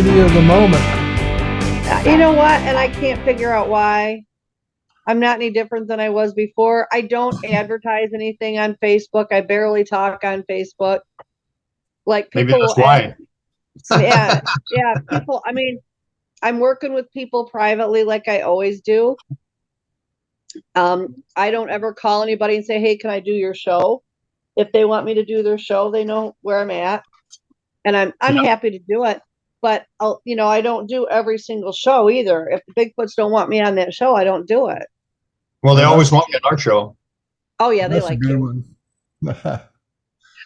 lady of the moment. You know what? And I can't figure out why. I'm not any different than I was before. I don't advertise anything on Facebook. I barely talk on Facebook. Like Maybe people, that's why. yeah, people. I mean, I'm working with people privately like I always do. I don't ever call anybody and say, "Hey, can I do your show?" If they want me to do their show, they know where I'm at, and I'm happy to do it. But I don't do every single show either. If the Bigfoots don't want me on that show, I don't do it. Well, they always want you on our show. Oh yeah, they That's like a good you. one.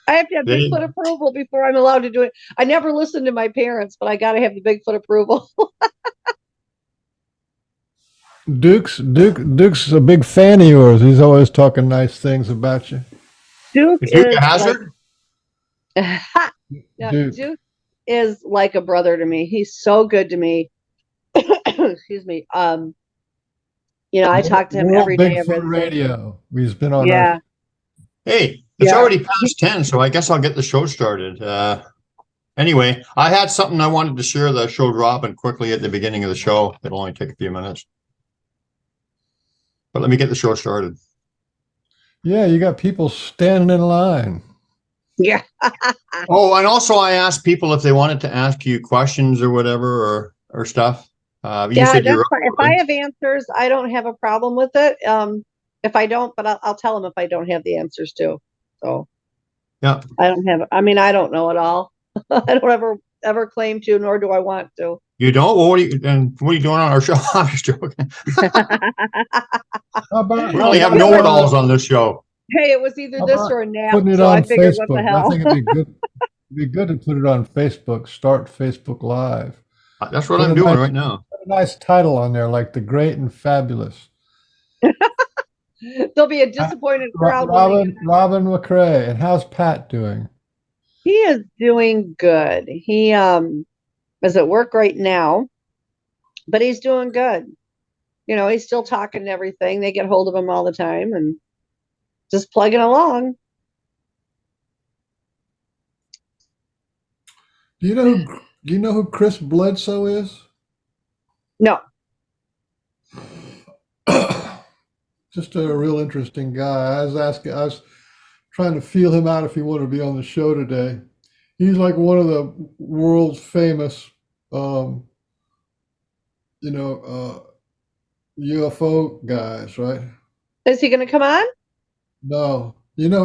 I have to have Bigfoot approval before I'm allowed to do it. I never listened to my parents, but I got to have the Bigfoot approval. Duke's a big fan of yours. He's always talking nice things about you. Duke Is Duke a hazard? Duke is like a brother to me. He's so good to me. Excuse me. I talk to him every day. Bigfoot Radio. He's been on. Yeah. Hey, it's already past 10, so I guess I'll get the show started. Anyway, I had something I wanted to share that I showed Robin quickly at the beginning of the show. It'll only take a few minutes. But let me get the show started. Yeah, you got people standing in line. Yeah. Oh, and also I asked people if they wanted to ask you questions or whatever or stuff. You said that's fine. If I have answers, I don't have a problem with it. If I don't, but I'll tell them if I don't have the answers too. So yeah, I don't know it all. I don't ever claim to, nor do I want to. You don't? Well, what are you doing on our show? I'm just joking. We only have know-it-alls on this show. Hey, it was either this or a nap, putting it so on I figured, Facebook. what the hell? I think it'd be good to put it on Facebook. Start Facebook Live. That's what I'm doing right now. Put a nice title on there, like The Great and Fabulous. There'll be a disappointed crowd. Robin McCray. And how's Pat doing? He is doing good. He is at work right now, but he's doing good. He's still talking to everything. They get hold of him all the time and just plugging along. Do you know who Chris Bledsoe is? No. Just a real interesting guy. I was trying to feel him out if he wanted to be on the show today. He's like one of the world's famous, UFO guys, right? Is he going to come on? No. You know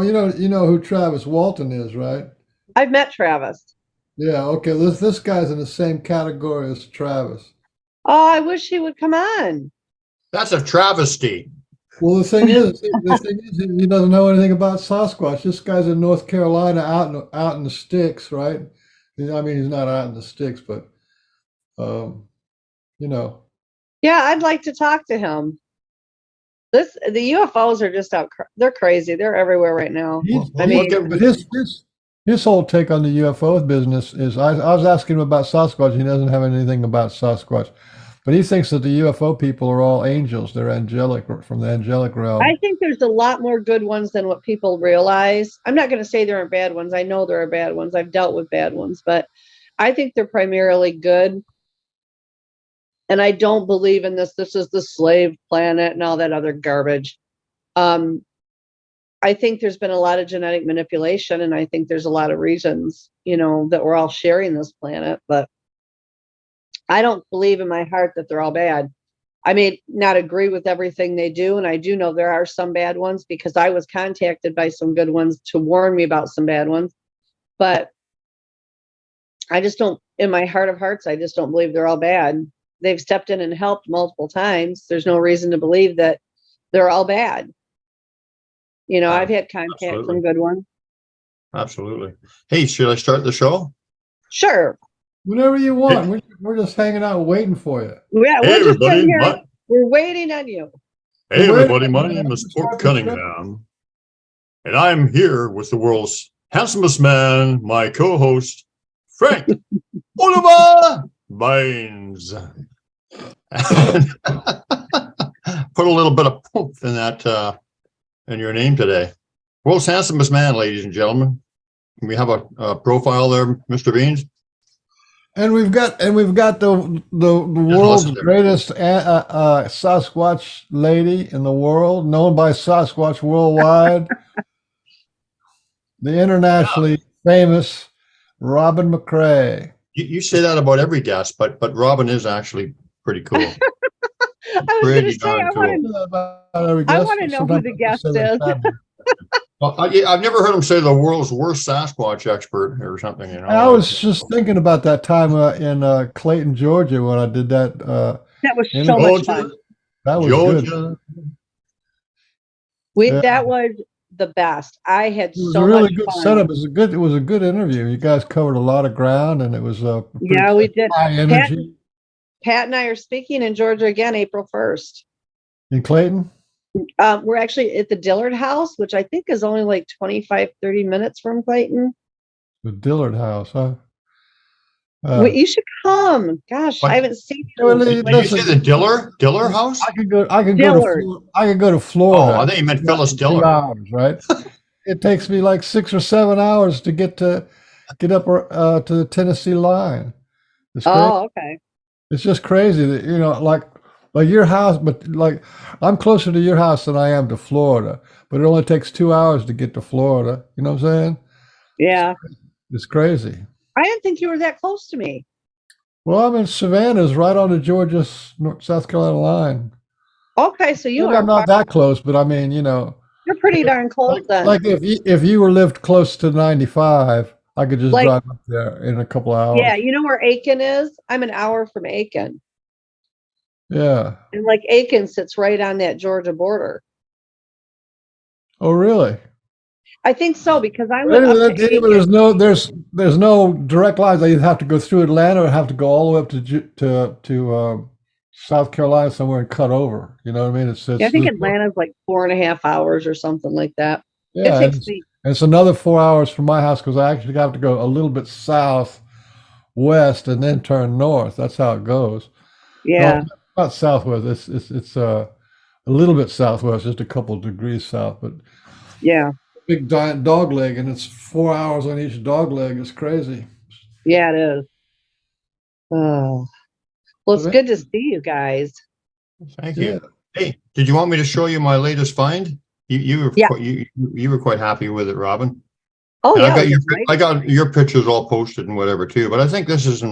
who Travis Walton is, right? I've met Travis. Yeah. Okay. This guy's in the same category as Travis. Oh, I wish he would come on. That's a travesty. Well, the thing is, he doesn't know anything about Sasquatch. This guy's in North Carolina, out in the sticks, right? I mean, he's not out in the sticks, but Yeah, I'd like to talk to him. The UFOs are just out. They're crazy. They're everywhere right now. But his whole take on the UFO business is, I was asking him about Sasquatch. He doesn't have anything about Sasquatch. But he thinks that the UFO people are all angels. They're angelic, from the angelic realm. I think there's a lot more good ones than what people realize. I'm not going to say there are bad ones. I know there are bad ones. I've dealt with bad ones, but I think they're primarily good. And I don't believe in this. This is the slave planet and all that other garbage. I think there's been a lot of genetic manipulation, and I think there's a lot of reasons, that we're all sharing this planet, but I don't believe in my heart that they're all bad. I may not agree with everything they do, and I do know there are some bad ones because I was contacted by some good ones to warn me about some bad ones. But I just don't, in my heart of hearts, I just don't believe they're all bad. They've stepped in and helped multiple times. There's no reason to believe that they're all bad. I've had contact from good ones. Absolutely. Hey, should I start the show? Sure. Whenever you want. We're just hanging out waiting for you. Yeah, we're just sitting here. We're waiting on you. Hey, everybody. My name is Fort Cunningham, and I'm here with the world's handsomest man, my co-host, Frank Oliver Baines. Put a little bit of poof in that in your name today. World's handsomest man, ladies and gentlemen. We have a profile there, Mr. Baines. And we've got the world's listen to me. greatest Sasquatch lady in the world, known by Sasquatch worldwide, the internationally famous Robin McCray. You say that about every guest, but Robin is actually pretty cool. I was going to Pretty say, darn cool. I want to know who the guest is. Well, I've never heard him say the world's worst Sasquatch expert or something. You know, I was just thinking about that time in Clayton, Georgia, when I did that. That was in so much Georgia, fun. That was good. Georgia. Yeah. That was the best. I had It was so a really much good fun. setup. It was a good interview. You guys covered a lot of ground, and it was Yeah, we did. high energy. Pat and I are speaking in Georgia again, April 1st. In Clayton? We're actually at the Dillard House, which I think is only like 25, 30 minutes from Clayton. The Dillard House, huh? You should come. Gosh, What? I haven't seen Well, you. Did you say the Diller house? I could go Dillard. to Florida. Oh, I think you meant Phyllis in Diller. 2 hours, right? It takes me like 6 or 7 hours to get up to the Tennessee line. It's crazy. Oh, okay. It's just crazy that, like your house, but like I'm closer to your house than I am to Florida, but it only takes 2 hours to get to Florida. You know what I'm saying? Yeah. It's crazy. I didn't think you were that close to me. Well, I'm in Savannah's right on the Georgia South Carolina line. Okay, so you Maybe are I'm not that close, but I mean, you're pretty darn close then. like if you were lived close to 95, I could just Like- drive up there in a couple of hours. Yeah, you know where Aiken is? I'm an hour from Aiken. Yeah. And like Aiken sits right on that Georgia border. Oh, really? I think so because I went up to Anyway, Aiken. there's no direct lines. I either have to go through Atlanta or have to go all the way up to South Carolina somewhere and cut over. You know what I mean? I think Atlanta's like 4.5 hours or something like that. Yeah, It takes me. and it's another 4 hours from my house because I actually have to go a little bit southwest and then turn north. That's how it goes. Yeah. No, not southwest. It's a little bit southwest, just a couple degrees south, but Yeah. big giant dog leg, and it's 4 hours on each dog leg. It's crazy. Yeah, it is. Oh. Well, it's good to see you guys. Thank you. Hey, did you want me to show you my latest find? You were quite happy with it, Robin. Oh, And yeah. I got your pictures all posted and whatever too. But I think this is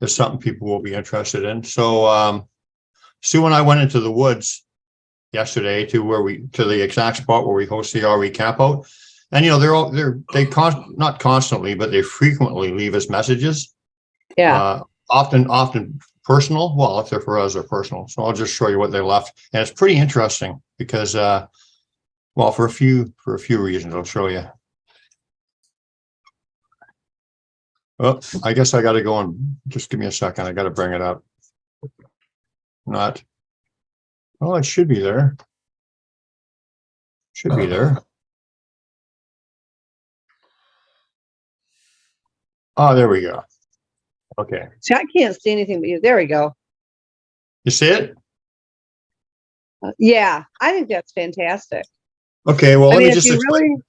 something people will be interested in. So Sue and I went into the woods yesterday to the exact spot where we host the RE camp out. And not constantly, but they frequently leave us messages. Yeah. Often personal. Well, if they're for us, they're personal. So I'll just show you what they left. And it's pretty interesting because for a few reasons. I'll show you. Well, I guess I got to go and just give me a second. I got to bring it up. It should be there. Should be there. Oh, there we go. Okay. See, I can't see anything but you. There we go. You see it? Yeah, I think that's fantastic. Okay. Well, let me just It's explain.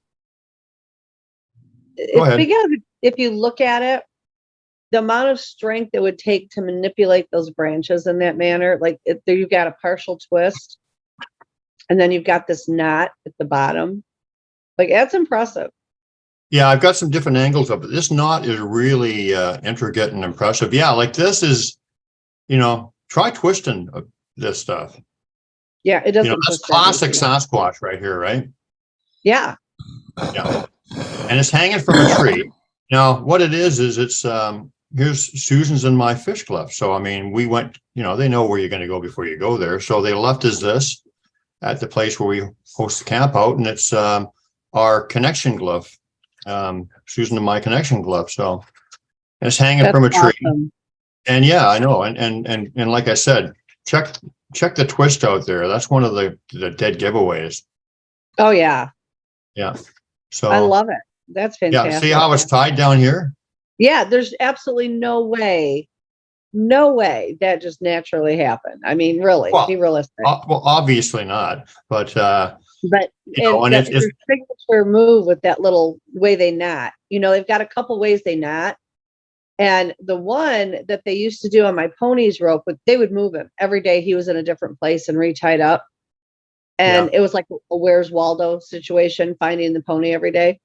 Go ahead. because if you look at it, the amount of strength it would take to manipulate those branches in that manner, like there you've got a partial twist, and then you've got this knot at the bottom. Like that's impressive. Yeah, I've got some different angles of it. This knot is really intricate and impressive. Yeah, like this is, try twisting this stuff. Yeah, it doesn't. That's classic Sasquatch right here, right? Yeah. Yeah. And it's hanging from a tree. Now, what it is it's here's Susan's and my fish cliff. So, I mean, we went, they know where you're going to go before you go there. So they left us this at the place where we host the camp out, and it's our connection glove. Susan and my connection glove. So and it's hanging from a tree. Awesome. And yeah, I know. And like I said, check the twist out there. That's one of the dead giveaways. Oh yeah. Yeah. So I love it. That's fantastic. Yeah. See how it's tied down here? Yeah, there's absolutely no way that just naturally happened. I mean, really, be realistic. Well, obviously not, but and it's their signature move with that little way they knot. They've got a couple ways they knot, And the one that they used to do on my pony's rope, they would move him every day. He was in a different place and re-tied up. And it was like a Where's Waldo situation, finding the pony every day.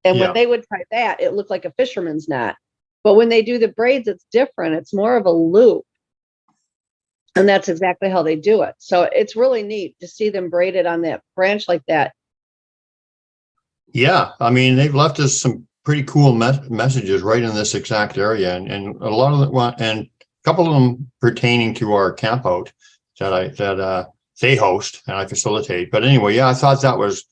And when they would tie that, it looked like a fisherman's net. But when they do the braids, it's different. It's more of a loop. And that's exactly how they do it. So it's really neat to see them braided on that branch like that. Yeah. I mean, they've left us some pretty cool messages right in this exact area. And a lot of them, and a couple of them pertaining to our camp out that they host and I facilitate. But anyway, I thought that was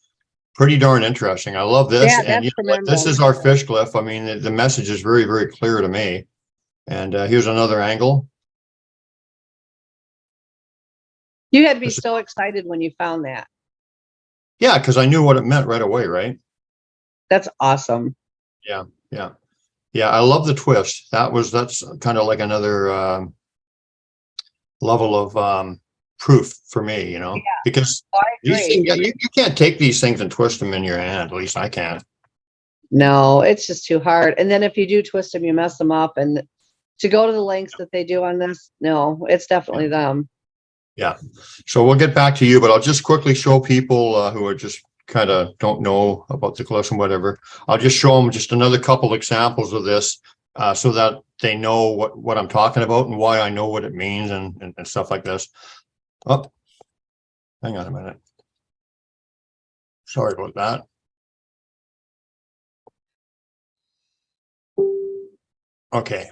pretty darn interesting. I love this. Yeah, and this is our fish glyph. I mean, the message is very, very clear to me. And here's another angle. You had to be so excited when you found that. Yeah, because I knew what it meant right away, right? That's awesome. Yeah. I love the twist. That's kind of like another level of proof for me, because these things, you can't take these things and twist them in your hand. At least I can't. No, it's just too hard. And then if you do twist them, you mess them up. And to go to the lengths that they do on this, no, it's definitely them. Yeah. So we'll get back to you, but I'll just quickly show people who are just kind of don't know about the glyphs and whatever. I'll just show them just another couple examples of this so that they know what I'm talking about and why I know what it means and stuff like this. Oh, hang on a minute. Sorry about that. Okay.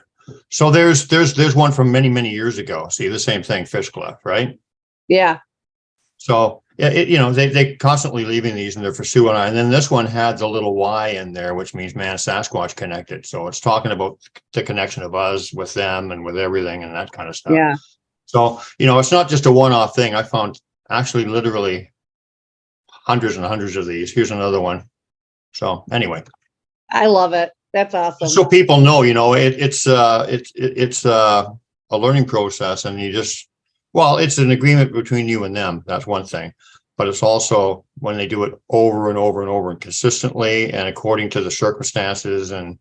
So there's one from many, many years ago. See, the same thing, fish glyph, right? Yeah. So they constantly leaving these and they're for Sue and I. And then this one had the little Y in there, which means man Sasquatch connected. So it's talking about the connection of us with them and with everything and that kind of stuff. Yeah. So, it's not just a one-off thing. I found actually literally hundreds and hundreds of these. Here's another one. So anyway. I love it. That's awesome. So people know, it's a learning process and it's an agreement between you and them. That's one thing. But it's also when they do it over and over and over and consistently and according to the circumstances and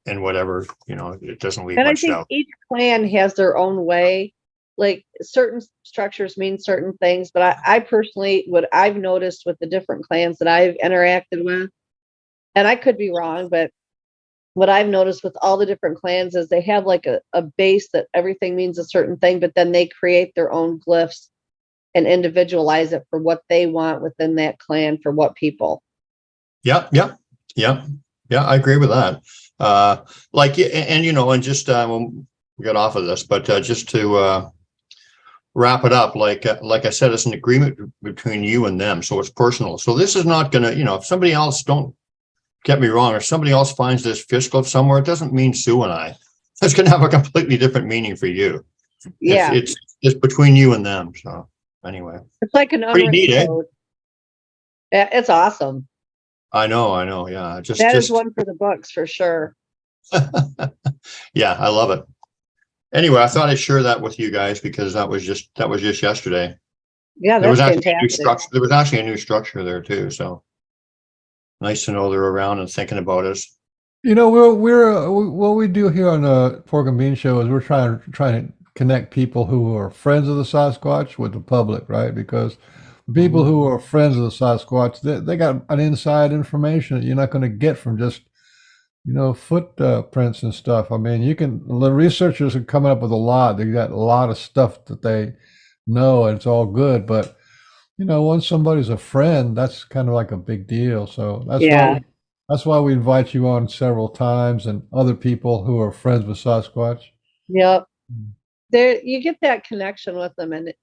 whatever, it doesn't leave much doubt. And I think each clan has their own way. Like certain structures mean certain things, but I personally, what I've noticed with the different clans that I've interacted with, and I could be wrong, but what I've noticed with all the different clans is they have like a base that everything means a certain thing, but then they create their own glyphs and individualize it for what they want within that clan for what people. Yeah. I agree with that. And just we'll get off of this, but just to wrap it up, like I said, it's an agreement between you and them, so it's personal. So this is not gonna, if somebody else, don't get me wrong, if somebody else finds this fish glyph somewhere, it doesn't mean Sue and I. It's gonna have a completely different meaning for you. Yeah, it's between you and them. So anyway, it's like an pretty neat, code. Yeah, it's awesome. I know. Yeah, that is one for the books for sure. Yeah, I love it. Anyway, I thought I'd share that with you guys because that was just yesterday. Yeah, that's fantastic. There was actually a new structure there too. So nice to know they're around and thinking about us. We're what we do here on the Pork and Bean Show is we're trying to connect people who are friends of the Sasquatch with the public, right? Because people who are friends of the Sasquatch, they got an inside information that you're not going to get from just footprints and stuff. I mean, the researchers are coming up with a lot. They got a lot of stuff that they know, and it's all good. But, once somebody's a friend, that's kind of like a big deal. So that's why we invite you on several times and other people who are friends with Sasquatch. Yep. You get that connection with them and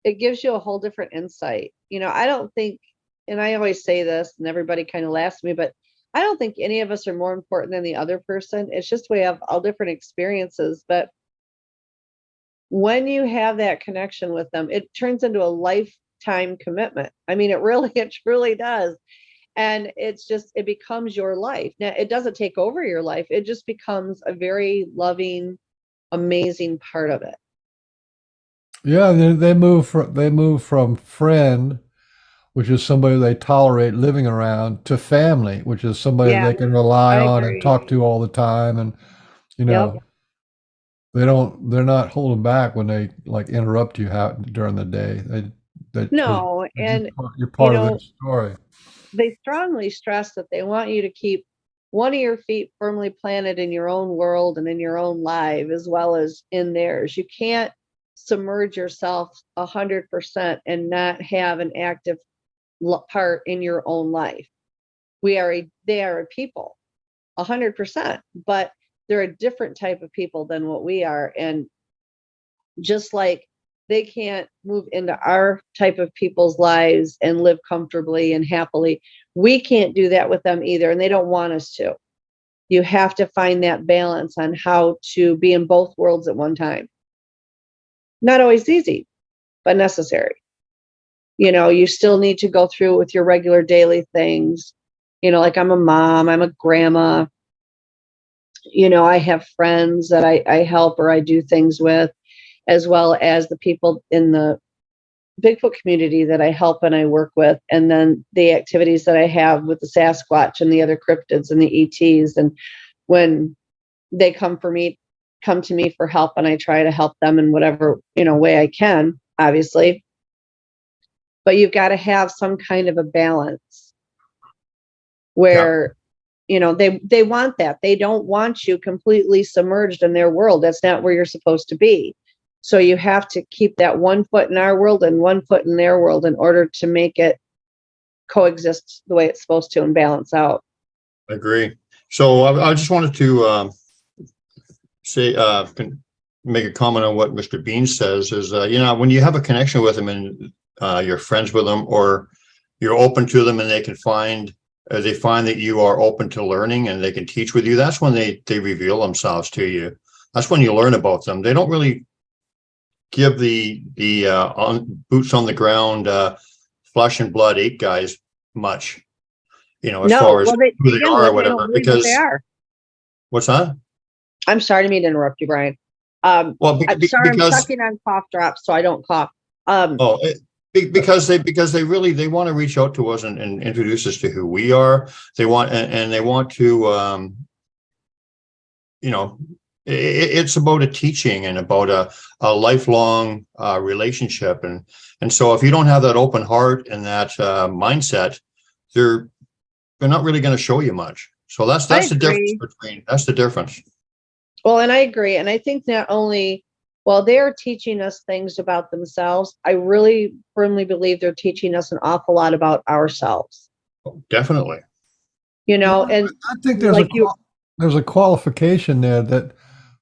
it gives you a whole different insight. I don't think, and I always say this and everybody kind of laughs at me, but I don't think any of us are more important than the other person. It's just we have all different experiences. But when you have that connection with them, it turns into a lifetime commitment. I mean, it truly does. And it becomes your life. Now, it doesn't take over your life. It just becomes a very loving, amazing part of it. Yeah, they move from friend, which is somebody they tolerate living around, to family, which is somebody they can rely on and talk to all the time. And You know, they're not holding back when they like interrupt you during the day. Because No, and you're you part of their know, story. they strongly stress that they want you to keep one of your feet firmly planted in your own world and in your own life as well as in theirs. You can't submerge yourself 100% and not have an active part in your own life. They are a people, 100%, but they're a different type of people than what we are. And just like they can't move into our type of people's lives and live comfortably and happily, we can't do that with them either. And they don't want us to. You have to find that balance on how to be in both worlds at one time. Not always easy, but necessary. You still need to go through with your regular daily things. Like I'm a mom, I'm a grandma. I have friends that I help or I do things with, as well as the people in the Bigfoot community that I help and I work with, and then the activities that I have with the Sasquatch and the other cryptids and the ETs. And when they come to me for help, and I try to help them in whatever way I can, obviously. But you've got to have some kind of a balance where they want that. They don't want you completely submerged in their world. That's not where you're supposed to be. So you have to keep that 1 foot in our world and 1 foot in their world in order to make it coexist the way it's supposed to and balance out. I agree. So I just wanted to make a comment on what Mr. Bean says is, when you have a connection with them and you're friends with them, or you're open to them and they find that you are open to learning and they can teach with you, that's when they reveal themselves to you. That's when you learn about them. They don't really give the boots on the ground, flesh and blood ape guys much, as far as who they are or whatever. Because they are. What's that? I'm sorry to interrupt you, Brian. I'm sorry, I'm sucking on cough drops so I don't cough. Because they really want to reach out to us and introduce us to who we are. They want to it's about a teaching and about a lifelong relationship, and so if you don't have that open heart and that mindset, they're not really going to show you much. So that's the difference. Well, and I agree, and I think not only while they're teaching us things about themselves, I really firmly believe they're teaching us an awful lot about ourselves. Definitely. And I think there's a qualification there that,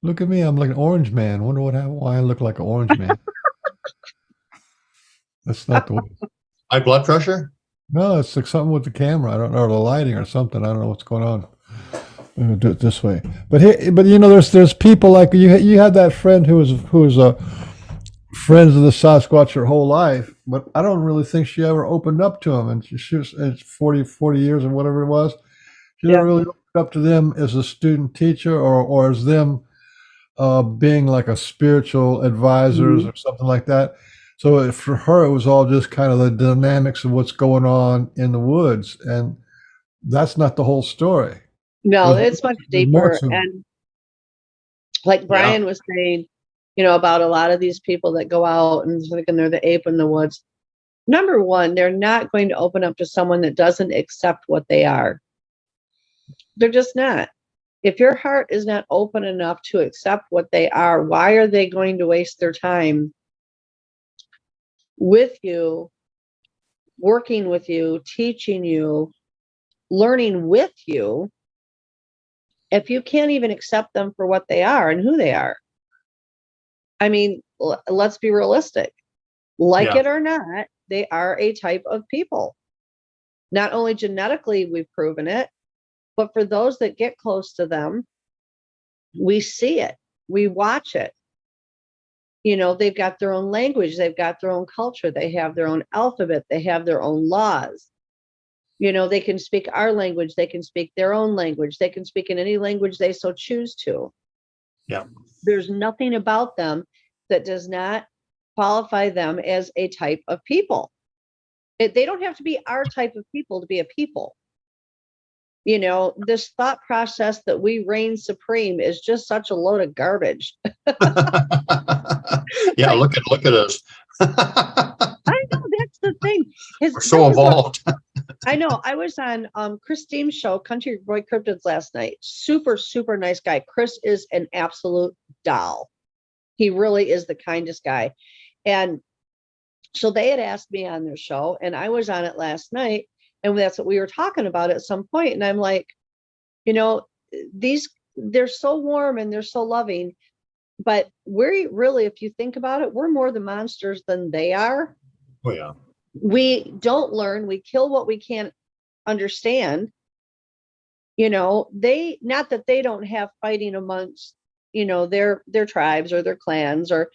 look at me, I'm like an orange man. Wonder why I look like an orange man. That's not the way. High blood pressure? No, it's like something with the camera. I don't know, or the lighting or something. I don't know what's going on. I'm gonna do it this way. But there's people like you. You had that friend who was friends of the Sasquatch her whole life, but I don't really think she ever opened up to him. And she was 40 years or whatever it was. She never really opened up to them as a student teacher or as them being like a spiritual advisors or something like that. So for her, it was all just kind of the dynamics of what's going on in the woods, and that's not the whole story. No, it's much deeper. And like Brian was saying, about a lot of these people that go out and thinking they're the ape in the woods. Number one, they're not going to open up to someone that doesn't accept what they are. They're just not. If your heart is not open enough to accept what they are, why are they going to waste their time with you, working with you, teaching you, learning with you, if you can't even accept them for what they are and who they are? I mean, let's be realistic. It or not, they are a type of people. Not only genetically, we've proven it, but for those that get close to them, we see it, we watch it. They've got their own language, they've got their own culture, they have their own alphabet, they have their own laws. They can speak our language, they can speak their own language, they can speak in any language they so choose to. Yeah. There's nothing about them that does not qualify them as a type of people. They don't have to be our type of people to be a people. This thought process that we reign supreme is just such a load of garbage. Yeah, look at us. I know, that's the thing. We're so evolved. I know. I was on Christine's show, Country Boy Cryptids, last night. Super, super nice guy. Chris is an absolute doll. He really is the kindest guy. And so they had asked me on their show, and I was on it last night, and that's what we were talking about at some point. And I'm like, they're so warm and they're so loving, but we're really, if you think about it, we're more the monsters than they are. Oh yeah. We don't learn. We kill what we can't understand. They, not that they don't have fighting amongst, their tribes or their clans or,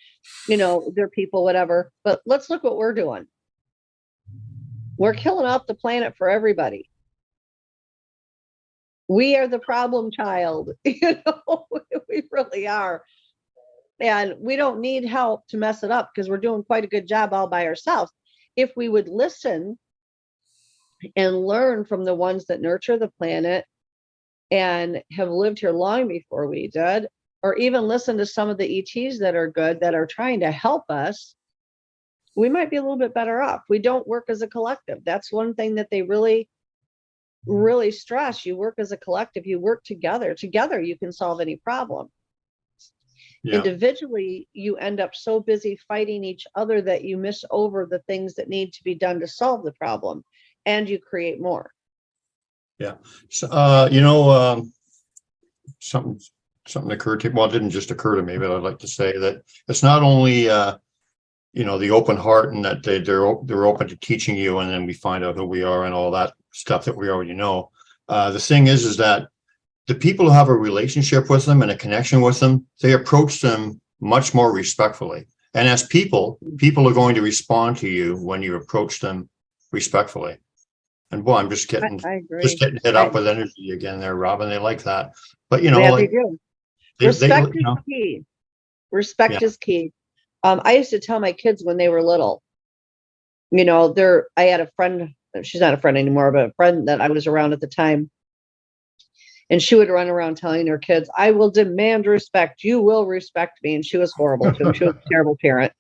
their people, whatever. But let's look what we're doing. We're killing off the planet for everybody. We are the problem child. We really are. And we don't need help to mess it up because we're doing quite a good job all by ourselves. If we would listen and learn from the ones that nurture the planet and have lived here long before we did, or even listen to some of the ETs that are good, that are trying to help us, we might be a little bit better off. We don't work as a collective. That's one thing that they really, really stress. You work as a collective. You work together. Together, you can solve any problem. Yeah. Individually, you end up so busy fighting each other that you miss over the things that need to be done to solve the problem, and you create more. Yeah. So, something occurred to me. Well, it didn't just occur to me, but I'd like to say that it's not only, the open heart and that they're open to teaching you, and then we find out who we are and all that stuff that we already know. The thing is that the people who have a relationship with them and a connection with them, they approach them much more respectfully. And as people are going to respond to you when you approach them respectfully. And boy, I'm just getting hit up with energy again there, Robin. They like that. But they do. Respect is key. Respect is key. I used to tell my kids when they were little, I had a friend, she's not a friend anymore, but a friend that I was around at the time. And she would run around telling her kids, I will demand respect. You will respect me. And she was horrible to them. She was a terrible parent.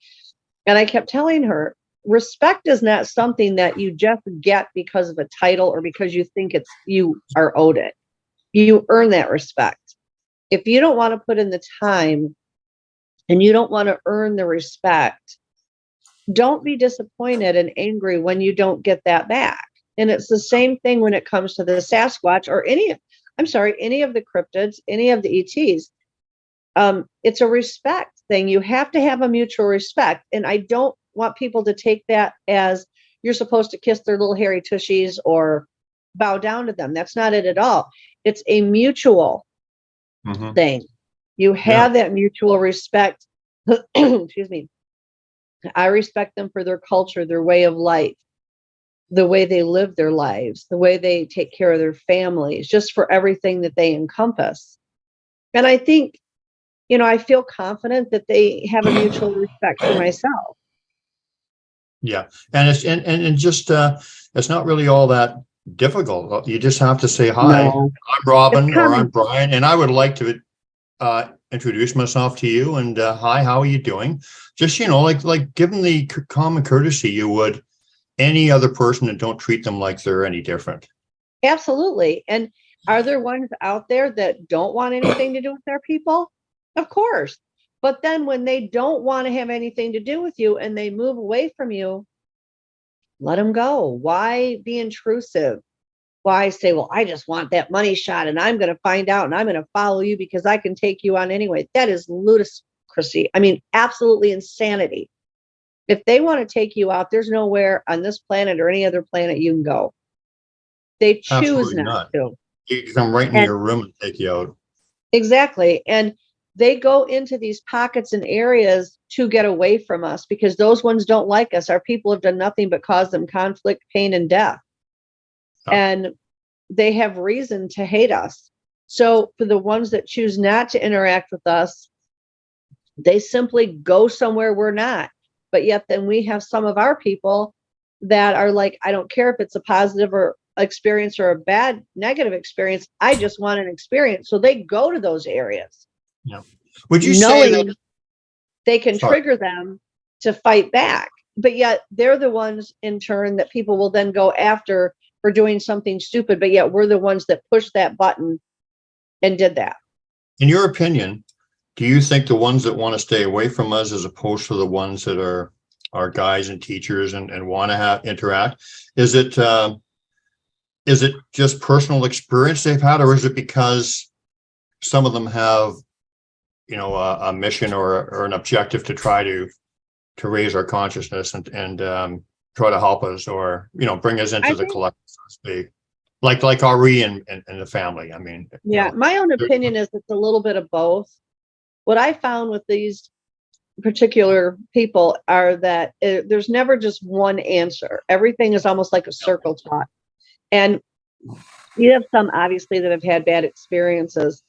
And I kept telling her, respect is not something that you just get because of a title or because you think you are owed it. You earn that respect. If you don't want to put in the time and you don't want to earn the respect, don't be disappointed and angry when you don't get that back. And it's the same thing when it comes to the Sasquatch or any of the cryptids, any of the ETs. It's a respect thing. You have to have a mutual respect. And I don't want people to take that as you're supposed to kiss their little hairy tushies or bow down to them. That's not it at all. It's a mutual thing. You have that mutual respect. Excuse me. I respect them for their culture, their way of life, the way they live their lives, the way they take care of their families, just for everything that they encompass. And I think, I feel confident that they have a mutual respect for myself. Yeah. And it's not really all that difficult. You just have to say, hi, I'm Robin or I'm Brian, and I would like to introduce myself to you. And hi, how are you doing? Just, like give them the common courtesy you would any other person, and don't treat them like they're any different. Absolutely. And are there ones out there that don't want anything to do with their people? Of course. But then when they don't want to have anything to do with you and they move away from you, let them go. Why be intrusive? Why say, well, I just want that money shot and I'm going to find out and I'm going to follow you because I can take you on anyway. That is ludicrousy. I mean, absolutely insanity. If they want to take you out, there's nowhere on this planet or any other planet you can go. They choose not to. You can come right in your room and take you out. Exactly. And they go into these pockets and areas to get away from us because those ones don't like us. Our people have done nothing but cause them conflict, pain, and death. Oh. And they have reason to hate us. So for the ones that choose not to interact with us, they simply go somewhere we're not. But yet then we have some of our people that are like, I don't care if it's a positive or experience or a bad negative experience. I just want an experience. So they go to those areas. Yeah. Would you knowing say that they can Sorry. trigger them to fight back? But yet they're the ones in turn that people will then go after for doing something stupid. But yet we're the ones that pushed that button and did that. in your opinion, do you think the ones that want to stay away from us as opposed to the ones that are guys and teachers and want to interact, is it just personal experience they've had, or is it because some of them have, you know, a mission or an objective to try to raise our consciousness and try to help us, or, you know, bring us into the collective, so to speak, like Ari and the family? I mean, Yeah, you know, my own opinion is it's a little bit of both. What I found with these particular people are that there's never just one answer. Everything is almost like a circle talk. And you have some obviously that have had bad experiences,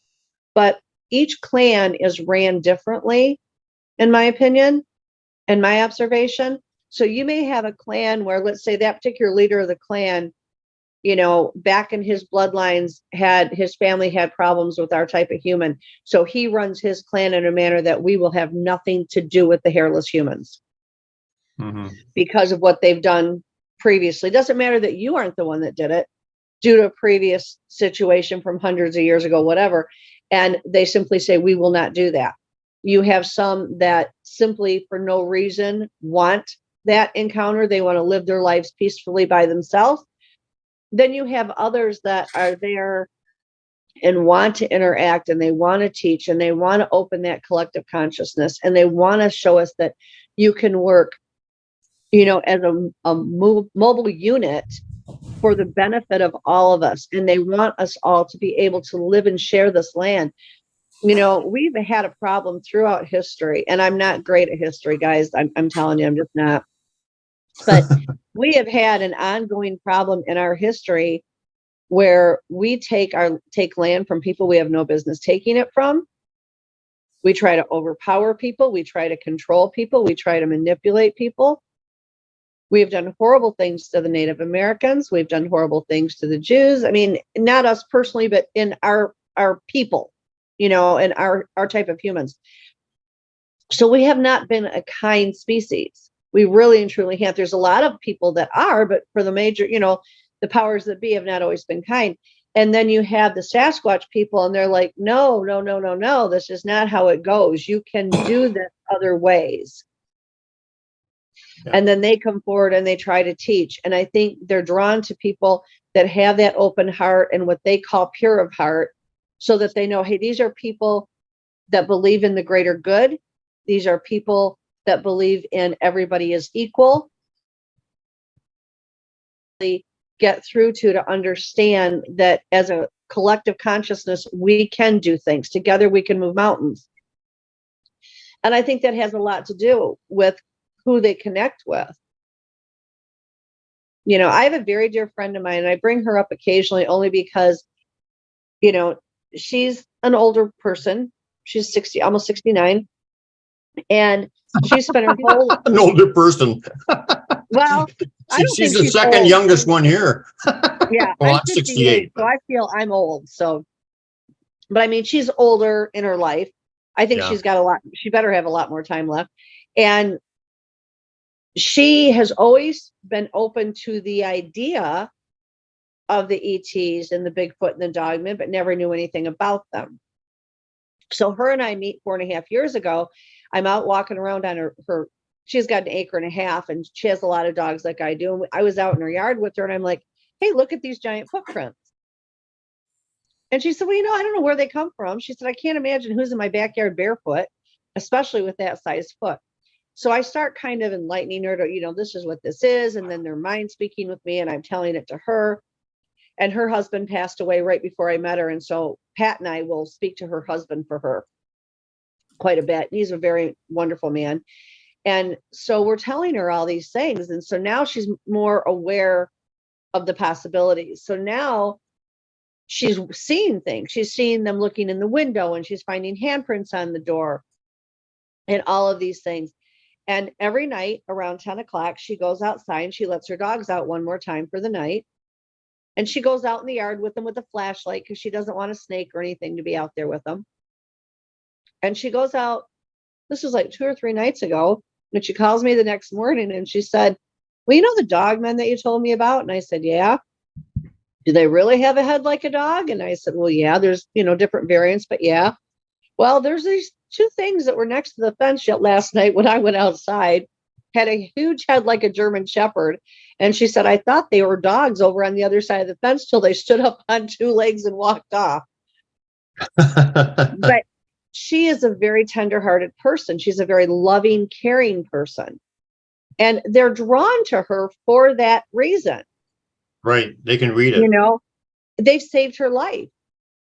but each clan is ran differently, in my opinion, and my observation. So you may have a clan where, let's say, that particular leader of the clan, you know, back in his bloodlines, his family had problems with our type of human. So he runs his clan in a manner that we will have nothing to do with the hairless humans because of what they've done previously. Doesn't matter that you aren't the one that did it, due to a previous situation from hundreds of years ago, whatever. And they simply say, we will not do that. You have some that simply for no reason want that encounter. They want to live their lives peacefully by themselves. Then you have others that are there and want to interact, and they want to teach, and they want to open that collective consciousness, and they want to show us that you can work, you know, as a mobile unit for the benefit of all of us. And they want us all to be able to live and share this land. You know, we've had a problem throughout history, and I'm not great at history, guys. I'm telling you, I'm just not. But we have had an ongoing problem in our history where we take land from people we have no business taking it from. We try to overpower people. We try to control people. We try to manipulate people. We've done horrible things to the Native Americans. We've done horrible things to the Jews. I mean, not us personally, but in our people, you know, and our type of humans. So we have not been a kind species. We really and truly have. There's a lot of people that are, but for the major, you know, the powers that be have not always been kind. And then you have the Sasquatch people, and they're like, no, no, no, no, no. This is not how it goes. You can do this other ways. Yeah. And then they come forward and they try to teach. And I think they're drawn to people that have that open heart and what they call pure of heart, so that they know, hey, these are people that believe in the greater good. These are people that believe in everybody is equal. They get through to understand that as a collective consciousness, we can do things together. We can move mountains. And I think that has a lot to do with who they connect with. You know, I have a very dear friend of mine, and I bring her up occasionally only because, you know, she's an older person. She's 60, almost 69. And she spent her whole an older person. Well, she's the second old. Youngest one here. Yeah, well, I'm 68, so I feel I'm old. So, but I mean, she's older in her life. I think she's got a lot. She better have a lot more time left. And she has always been open to the idea of the ETs and the Bigfoot and the Dogman, but never knew anything about them. So her and I meet 4.5 years ago. I'm out walking around on her. She's got 1.5 acres, and she has a lot of dogs like I do. And I was out in her yard with her, and I'm like, hey, look at these giant footprints. And she said, well, you know, I don't know where they come from. She said, I can't imagine who's in my backyard barefoot, especially with that size foot. So I start kind of enlightening her to, you know, this is what this is. And then they're mind speaking with me, and I'm telling it to her. And her husband passed away right before I met her. And so Pat and I will speak to her husband for her quite a bit. He's a very wonderful man. And so we're telling her all these things. And so now she's more aware of the possibilities. So now she's seeing things. She's seeing them looking in the window, and she's finding handprints on the door and all of these things. And every night around 10 o'clock, she goes outside and she lets her dogs out one more time for the night. And she goes out in the yard with them with a flashlight because she doesn't want a snake or anything to be out there with them. And she goes out, this was like 2 or 3 nights ago, and she calls me the next morning and she said, well, you know the dog men that you told me about? And I said, yeah. Do they really have a head like a dog? And I said, well, yeah, there's, different variants, but yeah. Well, there's these 2 things that were next to the fence last night when I went outside, had a huge head like a German Shepherd. And she said, I thought they were dogs over on the other side of the fence till they stood up on 2 legs and walked off. But she is a very tender-hearted person. She's a very loving, caring person. And they're drawn to her for that reason. Right. They can read it. They've saved her life.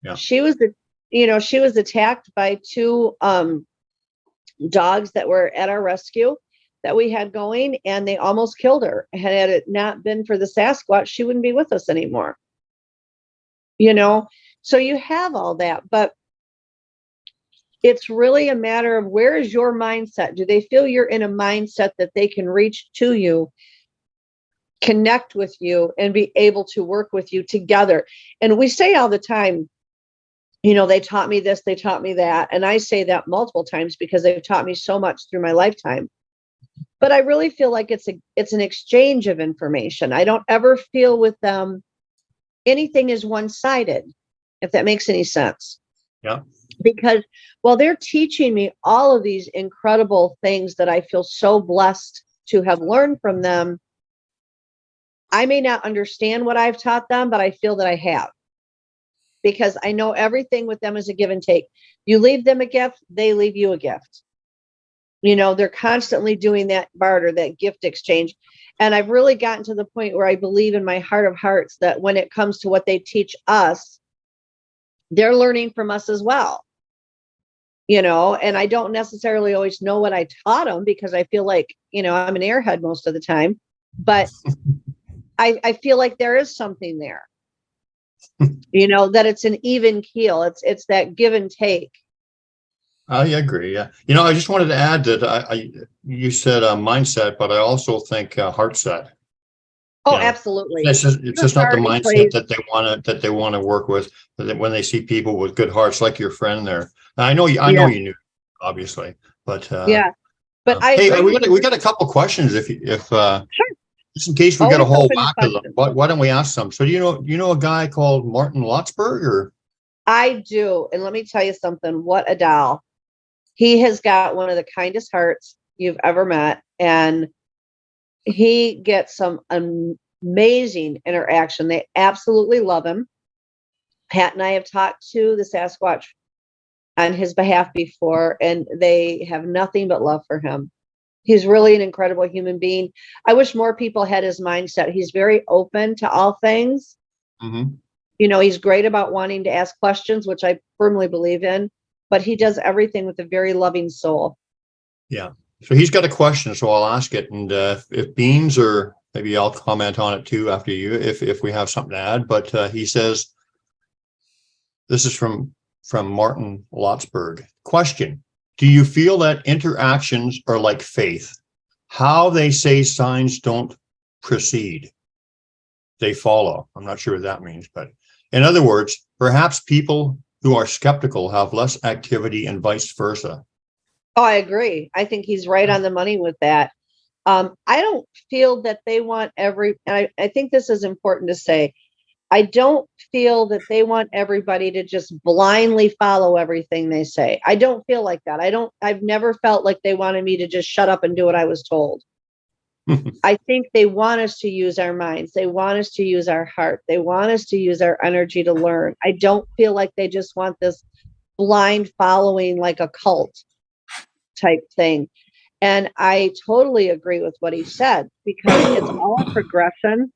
Yeah. She was attacked by 2 dogs that were at our rescue that we had going, and they almost killed her. Had it not been for the Sasquatch, she wouldn't be with us anymore. So you have all that, but it's really a matter of where is your mindset? Do they feel you're in a mindset that they can reach to you, connect with you, and be able to work with you together? And we say all the time, they taught me this, they taught me that. And I say that multiple times because they've taught me so much through my lifetime. But I really feel like it's an exchange of information. I don't ever feel with them anything is one-sided, if that makes any sense. Yeah. Because while they're teaching me all of these incredible things that I feel so blessed to have learned from them, I may not understand what I've taught them, but I feel that I have. Because I know everything with them is a give and take. You leave them a gift, they leave you a gift. They're constantly doing that barter, that gift exchange. And I've really gotten to the point where I believe in my heart of hearts that when it comes to what they teach us, they're learning from us as well. And I don't necessarily always know what I taught them because I feel like, I'm an airhead most of the time, but I feel like there is something there, that it's an even keel. It's that give and take. I agree. Yeah. I just wanted to add that you said mindset, but I also think heart set. Oh, absolutely. It's just not the mindset that they want to work with. But when they see people with good hearts, like your friend there, I know you knew, obviously, but yeah. But hey, we got a couple questions if sure. Just in case we Always got a whole open to whack of them. Why don't we ask them? So do you know a guy called Martin Lotsberg or? I do, and let me tell you something. What a doll! He has got one of the kindest hearts you've ever met, and he gets some amazing interaction. They absolutely love him. Pat and I have talked to the Sasquatch on his behalf before, and they have nothing but love for him. He's really an incredible human being. I wish more people had his mindset. He's very open to all things. Mm-hmm. He's great about wanting to ask questions, which I firmly believe in, but he does everything with a very loving soul. Yeah. So he's got a question, so I'll ask it. And if Beans, or maybe I'll comment on it too after you, if we have something to add. But he says, this is from Martin Lotsberg. Question: do you feel that interactions are like faith? How they say signs don't proceed, they follow. I'm not sure what that means, but in other words, perhaps people who are skeptical have less activity and vice versa. Oh, I agree. I think he's right on the money with that. I don't feel that they want and I think this is important to say. I don't feel that they want everybody to just blindly follow everything they say. I don't feel like that. I've never felt like they wanted me to just shut up and do what I was told. I think they want us to use our minds. They want us to use our heart. They want us to use our energy to learn. I don't feel like they just want this blind following like a cult type thing. And I totally agree with what he said, because it's all progression.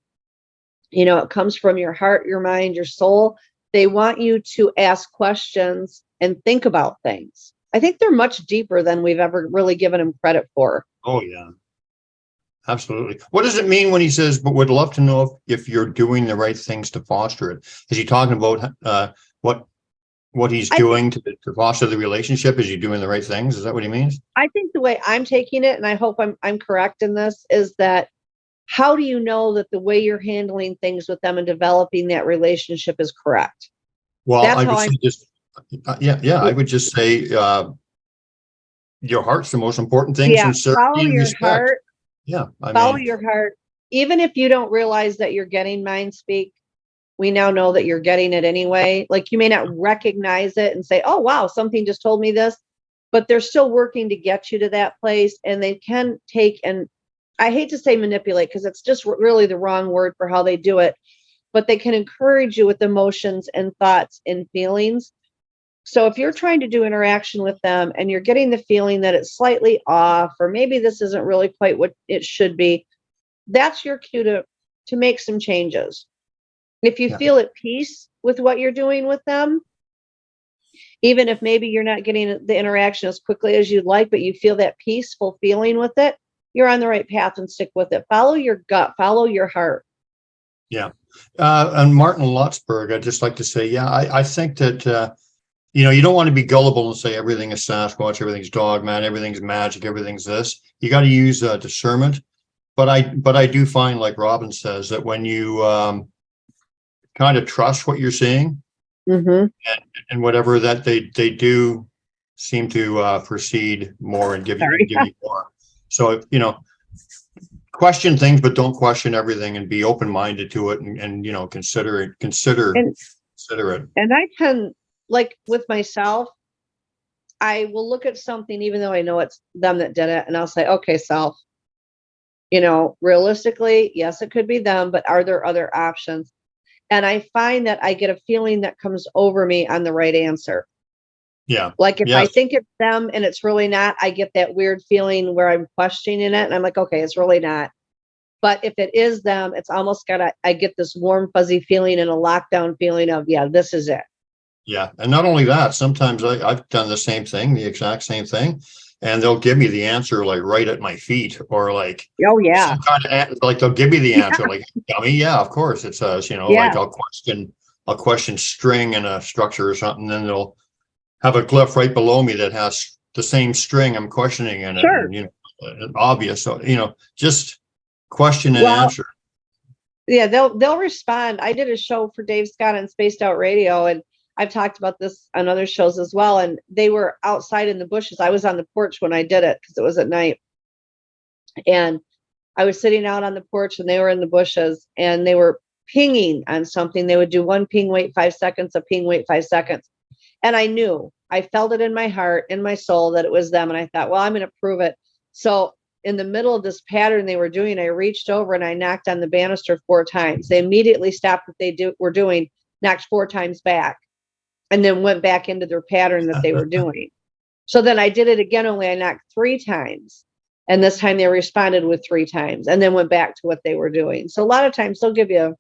It comes from your heart, your mind, your soul. They want you to ask questions and think about things. I think they're much deeper than we've ever really given them credit for. Oh, yeah. Absolutely. What does it mean when he says, but would love to know if you're doing the right things to foster it? Is he talking about what he's doing to foster the relationship? Is he doing the right things? Is that what he means? I think the way I'm taking it, and I hope I'm correct in this, is that how do you know that the way you're handling things with them and developing that relationship is correct? Well, That's I how would I say just, I would just say, your heart's the most important thing, yeah, sincerity follow and your respect. heart. Yeah, I Follow mean, your heart. Even if you don't realize that you're getting mind speak, we now know that you're getting it anyway. Like, you may not recognize it and say, oh, wow, something just told me this, but they're still working to get you to that place. And they can take, and I hate to say manipulate, because it's just really the wrong word for how they do it, but they can encourage you with emotions and thoughts and feelings. So if you're trying to do interaction with them and you're getting the feeling that it's slightly off, or maybe this isn't really quite what it should be, that's your cue to make some changes. If you Yeah. feel at peace with what you're doing with them, even if maybe you're not getting the interaction as quickly as you'd like, but you feel that peaceful feeling with it, you're on the right path, and stick with it. Follow your gut, follow your heart. yeah. And Martin Lotzberg, I'd just like to say, I think that, you don't want to be gullible and say everything is Sasquatch, everything's dogman, everything's magic, everything's this. You got to use discernment. But I do find, like Robin says, that when you kind of trust what you're seeing, Mm-hmm. and whatever, that they do seem to proceed more and give you more. So, question things, but don't question everything, and be open-minded to it, and consider it. And I can, like with myself, I will look at something, even though I know it's them that did it, and I'll say, okay, self, realistically, yes, it could be them, but are there other options? And I find that I get a feeling that comes over me on the right answer. Yeah. Like, if I Yes. think it's them and it's really not, I get that weird feeling where I'm questioning it, and I'm like, okay, it's really not. But if it is them, it's almost I get this warm, fuzzy feeling and a lockdown feeling of, yeah, this is it. Yeah. And not only that, sometimes I've done the same thing, the exact same thing, and they'll give me the answer like right at my feet, or like Oh, yeah. some kind of, like, they'll give me the answer, like, dummy. Yeah, of course it says, Yeah. like I'll question string and a structure or something, then they'll have a glyph right below me that has the same string I'm questioning in it. Sure. And, obvious. So, just question and Well, answer. yeah, they'll respond. I did a show for Dave Scott on Spaced Out Radio, and I've talked about this on other shows as well. And they were outside in the bushes. I was on the porch when I did it, because it was at night. And I was sitting out on the porch, and they were in the bushes, and they were pinging on something. They would do one ping, wait 5 seconds, a ping, wait 5 seconds. And I felt it in my heart, in my soul, that it was them. And I thought, well, I'm going to prove it. So in the middle of this pattern they were doing, I reached over and I knocked on the banister 4 times. They immediately stopped what they were doing, knocked 4 times back, and then went back into their pattern that they were doing. So then I did it again, only I knocked 3 times. And this time they responded with 3 times, and then went back to what they were doing. So a lot of times they'll give you,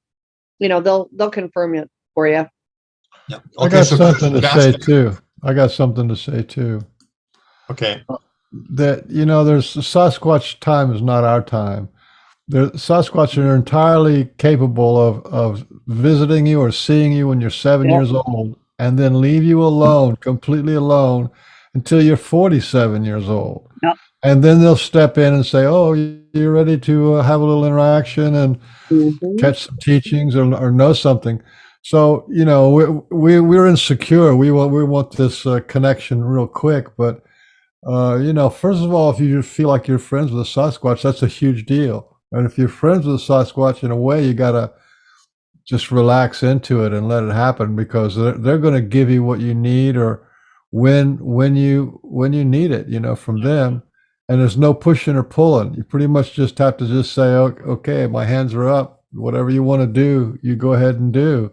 they'll confirm it for you. Yeah. I got something to say too. Okay. That, there's Sasquatch time is not our time. The Sasquatch are entirely capable of visiting you or seeing you when you're 7 years old, and then leave you alone, completely alone, until you're 47 years old. Yep. And then they'll step in and say, "Oh, you're ready to have a little interaction and catch some teachings or know something." So, we're insecure. We want this connection real quick. But, first of all, if you feel like you're friends with a Sasquatch, that's a huge deal. And if you're friends with a Sasquatch, in a way, you got to just relax into it and let it happen, because they're going to give you what you need, or when you need it, from them. And there's no pushing or pulling. You pretty much just have to just say, okay, my hands are up. Whatever you want to do, you go ahead and do.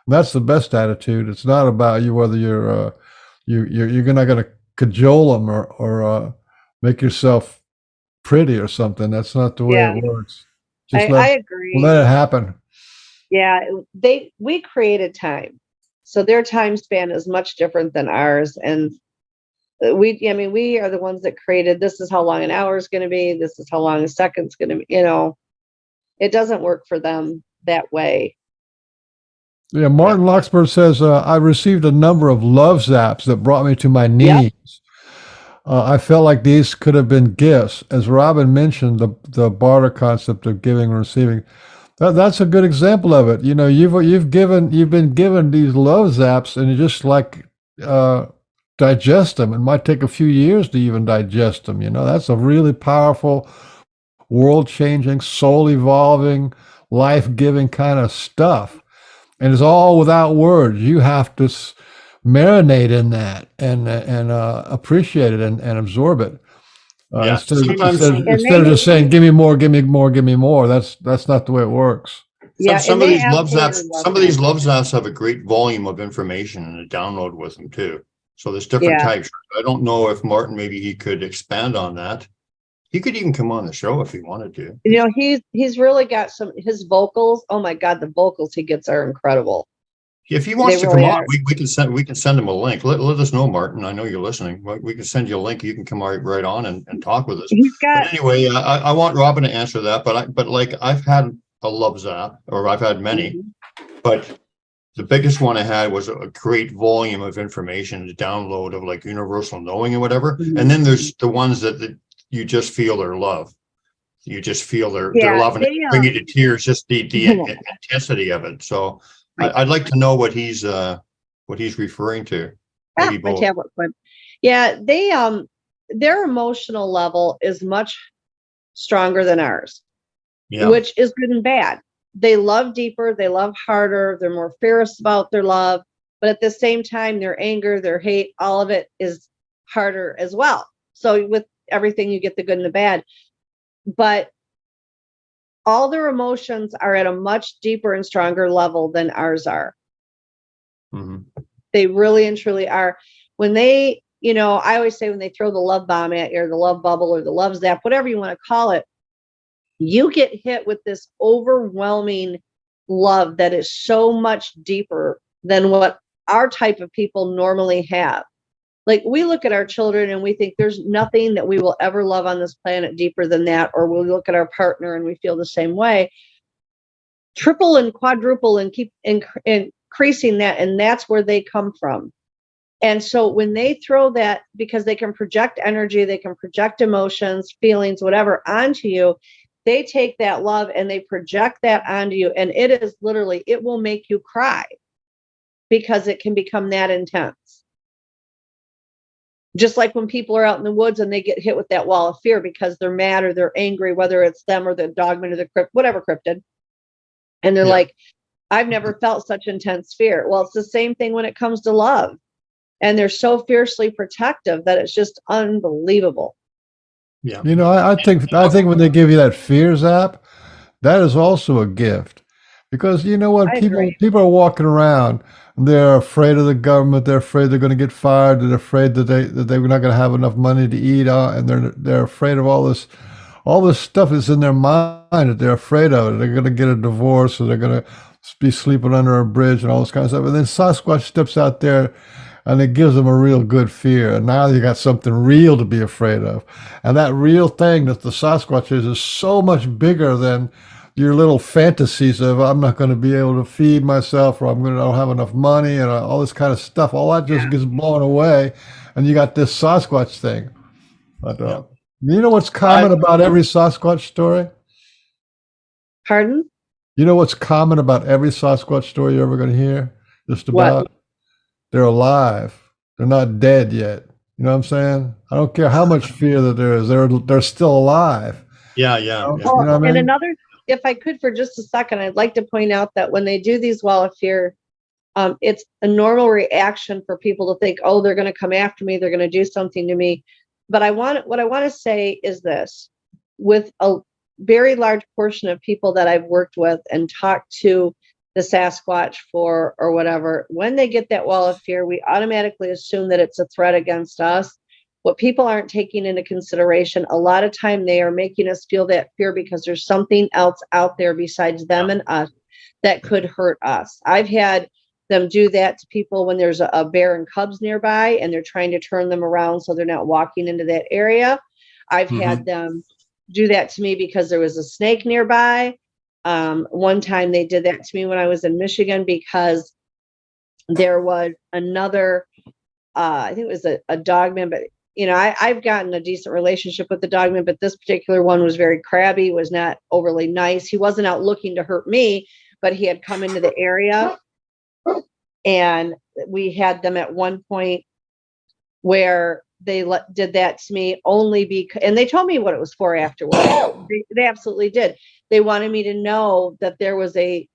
And that's the best attitude. It's not about you, whether you're not going to cajole them or make yourself pretty or something. That's not the way it works. Just I agree. Let it happen. Yeah, we created time, so their time span is much different than ours, and we are the ones that created, this is how long an hour is going to be, this is how long a second's going to be. It doesn't work for them that way. Yeah, Martin Loxberg says, I received a number of love zaps that brought me to my knees. I felt like these could have been gifts. As Robin mentioned, the barter concept of giving and receiving. That's a good example of it. You know, you've been given these love zaps, and you just like uh, digest them. It might take a few years to even digest them. You know, that's a really powerful, world-changing, soul-evolving, life-giving kind of stuff, and it's all without words. You have to marinate in that and appreciate it and absorb it. Yeah. Sometimes Instead of just saying, "Give me more, give me more, give me more," that's not the way it works. some and of they these love zaps, absolutely love some of that. these love zaps have a great volume of information and a download with them too. So there's different Yeah. types. I don't know if Martin, maybe he could expand on that. He could even come on the show if he wanted to. You know, he's really got his vocals. Oh my God, the vocals he gets are incredible. If he wants They to really come on, are. we can send him a link. Let us know, Martin. I know you're listening. We can send you a link. You can come right on and talk with us. He's But got anyway, I want Robin to answer that. But like I've had a love zap, or I've had many, but the biggest one I had was a great volume of information to download of like universal knowing and whatever. And then there's the ones that you just feel their love. You just feel their love, and they bring you to tears. Just the intensity of it. So Right. I'd like to know what he's referring to. Maybe my both. tablet clip. Yeah, they their emotional level is much stronger than ours, Yeah. which is good and bad. They love deeper, they love harder, they're more fierce about their love, but at the same time, their anger, their hate, all of it is harder as well. So with everything, you get the good and the bad, but all their emotions are at a much deeper and stronger level than ours are. Mhm. They really and truly are. When they, you know, I always say when they throw the love bomb at you, or the love bubble, or the love zap, whatever you want to call it, you get hit with this overwhelming love that is so much deeper than what our type of people normally have. Like, we look at our children and we think there's nothing that we will ever love on this planet deeper than that. Or we'll look at our partner and we feel the same way. Triple and quadruple and keep increasing that. And that's where they come from. And so when they throw that, because they can project energy, they can project emotions, feelings, whatever onto you, they take that love and they project that onto you. And it is literally, it will make you cry because it can become that intense. Just like when people are out in the woods and they get hit with that wall of fear because they're mad or they're angry, whether it's them or the dogman or the crypt, whatever cryptid. And they're like, I've never felt such intense fear. Well, it's the same thing when it comes to love. And they're so fiercely protective that it's just unbelievable. Yeah. You know, I think when they give you that fear zap, that is also a gift. Because you know what, people are walking around and they're afraid of the government, they're afraid they're going to get fired, they're afraid that they're not going to have enough money to eat, and they're afraid of all this stuff that's in their mind that they're afraid of. They're going to get a divorce, or they're going to be sleeping under a bridge and all this kind of stuff. And then Sasquatch steps out there and it gives them a real good fear. And now you got something real to be afraid of. And that real thing that the Sasquatch is so much bigger than your little fantasies of, I'm not going to be able to feed myself, or I don't have enough money, and all this kind of stuff. All that just gets blown away. And you got this Sasquatch thing. But you know what's common about every Sasquatch story? Pardon? You know what's common about every Sasquatch story you're ever going to hear? Just about. What? They're alive. They're not dead yet. You know what I'm saying? I don't care how much fear that there is. They're still alive. Yeah. You know Well, what I mean? and another, if I could for just a second, I'd like to point out that when they do these wall of fear, it's a normal reaction for people to think, oh, they're going to come after me, they're going to do something to me. But what I want to say is this: with a very large portion of people that I've worked with and talked to the Sasquatch for, or whatever, when they get that wall of fear, we automatically assume that it's a threat against us. What people aren't taking into consideration, a lot of time they are making us feel that fear because there's something else out there besides them and us that could hurt us. I've had them do that to people when there's a bear and cubs nearby and they're trying to turn them around so they're not walking into that area. I've had them do that to me because there was a snake nearby. One time they did that to me when I was in Michigan because there was another, I think it was a dogman, but I've gotten a decent relationship with the dogman, but this particular one was very crabby, was not overly nice. He wasn't out looking to hurt me, but he had come into the area, and we had them at one point where they did that to me only because, and they told me what it was for afterwards. They absolutely did. They wanted me to know that there was a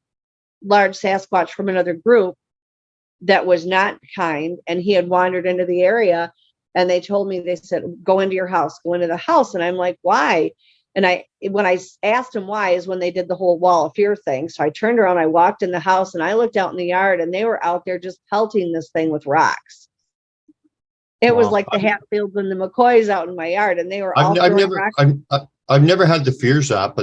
large Sasquatch from another group that was not kind, and he had wandered into the area. And they told me, they said, go into your house, go into the house. And I'm like, why? And when I asked them why, is when they did the whole wall of fear thing. So I turned around, I walked in the house, and I looked out in the yard, and they were out there just pelting this thing with rocks. It was like the Hatfields and the McCoys out in my yard, and they were all throwing rocks. I've never had the fears up,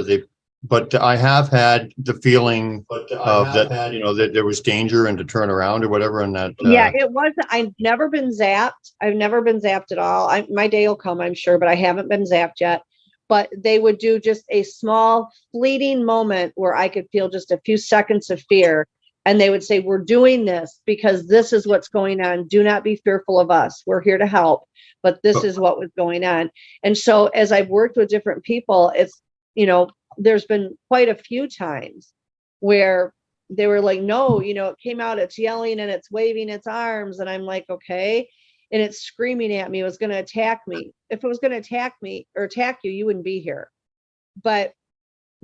but I have had the feeling of that, that there was danger and to turn around or whatever. And that, it wasn't. I've never been zapped. I've never been zapped at all. My day will come, I'm sure, but I haven't been zapped yet. But they would do just a small fleeting moment where I could feel just a few seconds of fear. And they would say, we're doing this because this is what's going on. Do not be fearful of us. We're here to help. But this is what was going on. And so as I've worked with different people, it's, there's been quite a few times where they were like, no, it came out, it's yelling and it's waving its arms. And I'm like, okay. And it's screaming at me. It was going to attack me. If it was going to attack me or attack you, you wouldn't be here. But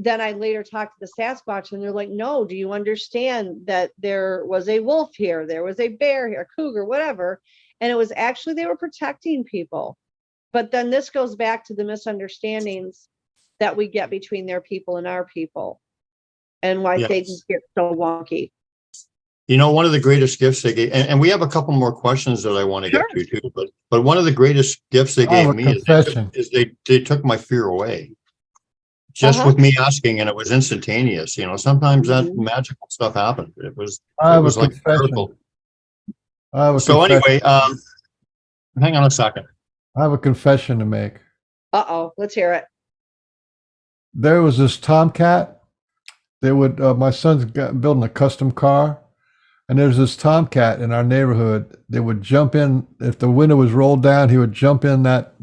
then I later talked to the Sasquatch, and they're like, no, do you understand that there was a wolf here? There was a bear here, a cougar, whatever. And it was actually, they were protecting people. But then this goes back to the misunderstandings that we get between their people and our people, and why things get so wonky. One of the greatest gifts they gave, and we have a couple more questions that I want to get to too, but one of the greatest gifts they gave me is they took my fear away. Just with me asking, and it was instantaneous. Sometimes that magical stuff happened. It was like a miracle. So anyway, hang on a second. I have a confession to make. Let's hear it. There was this tomcat. They would. My son's building a custom car, and there's this tomcat in our neighborhood. They would jump in if the window was rolled down. He would jump in that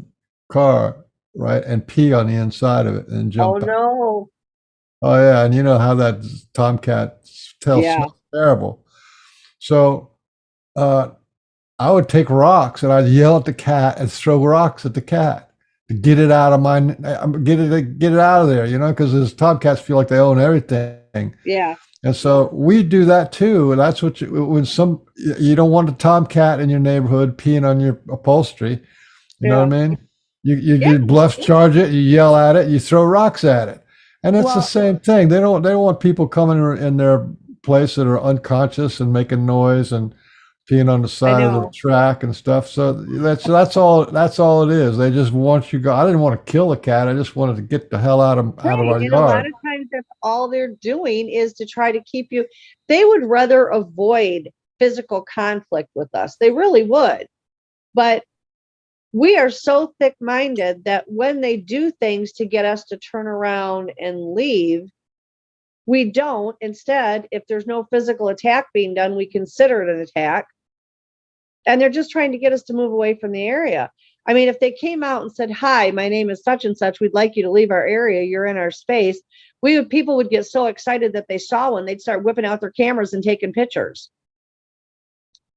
car, right, and pee on the inside of it and jump. Oh no! Oh yeah, and you know how that tomcat smells terrible. So I would take rocks and I'd yell at the cat and throw rocks at the cat to get it out of get it out of there, because those tomcats feel like they own everything. Yeah. And so we do that too. And that's what you don't want a tomcat in your neighborhood peeing on your upholstery. You know what I mean? You bluff charge it, you yell at it, you throw rocks at it. And it's the same thing. They don't want people coming in their place that are unconscious and making noise and peeing on the side of the track and stuff. So that's all it is. They just want you to go. I didn't want to kill the cat. I just wanted to get the hell out of our yard. A lot of times that's all they're doing is to try to keep you. They would rather avoid physical conflict with us. They really would. But we are so thick-minded that when they do things to get us to turn around and leave, we don't. Instead, if there's no physical attack being done, we consider it an attack. And they're just trying to get us to move away from the area. I mean, if they came out and said, hi, my name is such and such, we'd like you to leave our area, you're in our space, people would get so excited that they saw one, they'd start whipping out their cameras and taking pictures.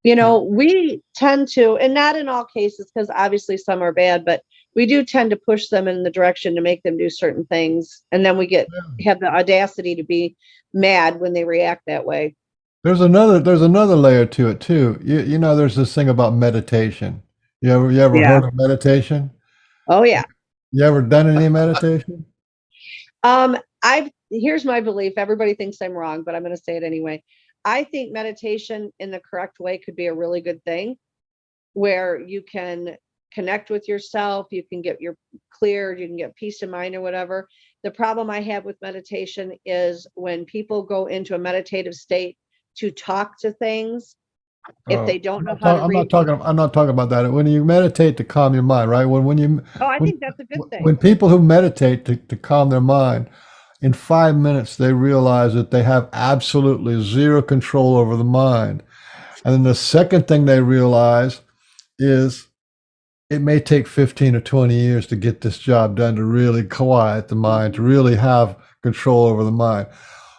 We tend to, and not in all cases, because obviously some are bad, but we do tend to push them in the direction to make them do certain things. And then we have the audacity to be mad when they react that way. There's another layer to it too. There's this thing about meditation. You ever heard of meditation? Oh yeah. You ever done any meditation? Here's my belief. Everybody thinks I'm wrong, but I'm going to say it anyway. I think meditation in the correct way could be a really good thing, where you can connect with yourself, you can get cleared, you can get peace of mind or whatever. The problem I have with meditation is when people go into a meditative state to talk to things, if they don't know how to read. I'm not talking about that. When you meditate to calm your mind, right? I think that's a good thing. When people who meditate to calm their mind, in 5 minutes, they realize that they have absolutely zero control over the mind. And then the second thing they realize is it may take 15 or 20 years to get this job done, to really quiet the mind, to really have control over the mind.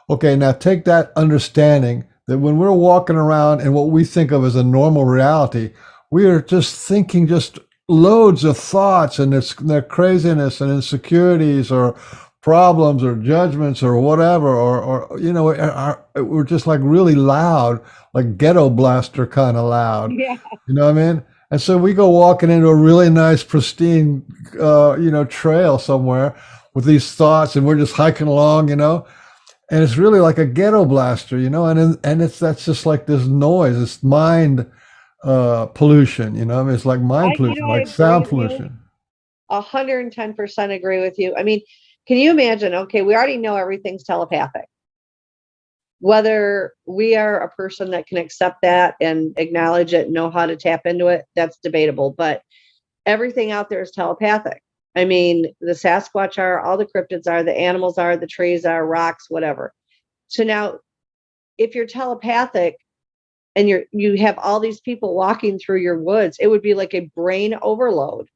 Okay, now take that understanding that when we're walking around and what we think of as a normal reality, we are just thinking just loads of thoughts, and their craziness and insecurities or problems or judgments or whatever, or we're just like really loud, like ghetto blaster kind of loud. Yeah. You know what I mean? And so we go walking into a really nice, pristine, trail somewhere with these thoughts, and we're just hiking along, and it's really like a ghetto blaster, and that's just like this noise, this mind pollution, I mean, it's like mind pollution, I like agree sound with you. pollution. 110% agree with you. I mean, can you imagine? Okay, we already know everything's telepathic. Whether we are a person that can accept that and acknowledge it, know how to tap into it, that's debatable. But everything out there is telepathic. I mean, the Sasquatch are, all the cryptids are, the animals are, the trees are, rocks, whatever. So now, if you're telepathic and you have all these people walking through your woods, it would be like a brain overload.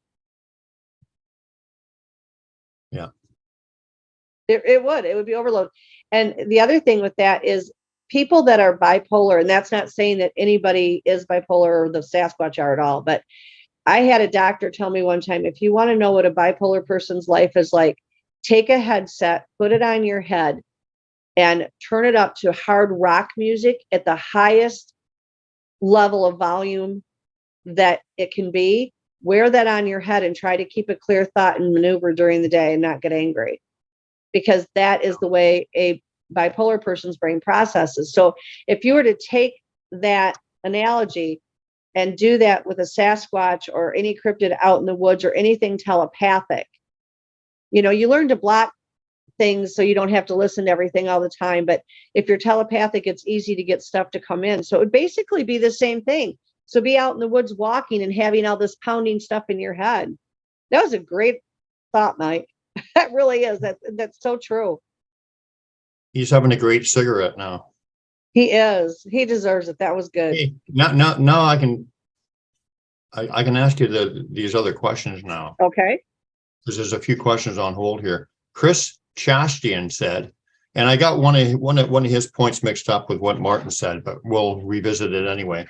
Yeah. It would be overload. And the other thing with that is people that are bipolar, and that's not saying that anybody is bipolar or the Sasquatch are at all, but I had a doctor tell me one time, if you want to know what a bipolar person's life is like, take a headset, put it on your head, and turn it up to hard rock music at the highest level of volume that it can be. Wear that on your head and try to keep a clear thought and maneuver during the day and not get angry, because that is the way a bipolar person's brain processes. So if you were to take that analogy and do that with a Sasquatch or any cryptid out in the woods or anything telepathic, you learn to block things so you don't have to listen to everything all the time. But if you're telepathic, it's easy to get stuff to come in. So it would basically be the same thing. So be out in the woods walking and having all this pounding stuff in your head. That was a great thought, Mike. That really is. That's so true. He's having a great cigarette now. He is. He deserves it. That was good. Hey, now I can ask you these other questions now. Okay. Because there's a few questions on hold here. Chris Chastian said, and I got one of his points mixed up with what Martin said, but we'll revisit it anyway.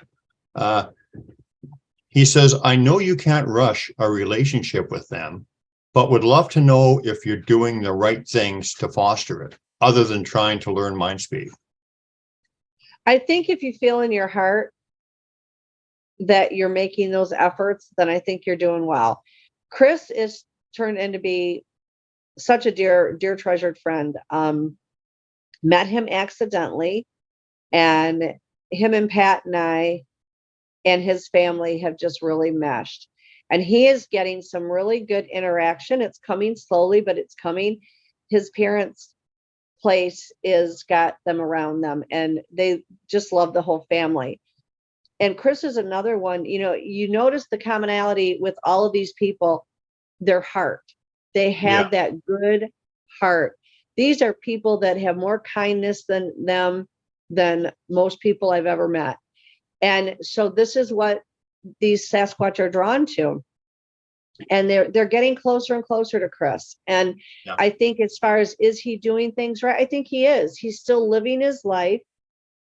He says, I know you can't rush a relationship with them, but would love to know if you're doing the right things to foster it, other than trying to learn mind speak. I think if you feel in your heart that you're making those efforts, then I think you're doing well. Chris is turned into be such a dear treasured friend. Met him accidentally, and him and Pat and I and his family have just really meshed. And he is getting some really good interaction. It's coming slowly, but it's coming. His parents' place is got them around them, and they just love the whole family. And Chris is another one. You notice the commonality with all of these people, their heart. They have that good heart. These are people that have more kindness than most people I've ever met. And so this is what these Sasquatch are drawn to. And they're getting closer and closer to Chris. And I think as far as, is he doing things right? I think he is. He's still living his life.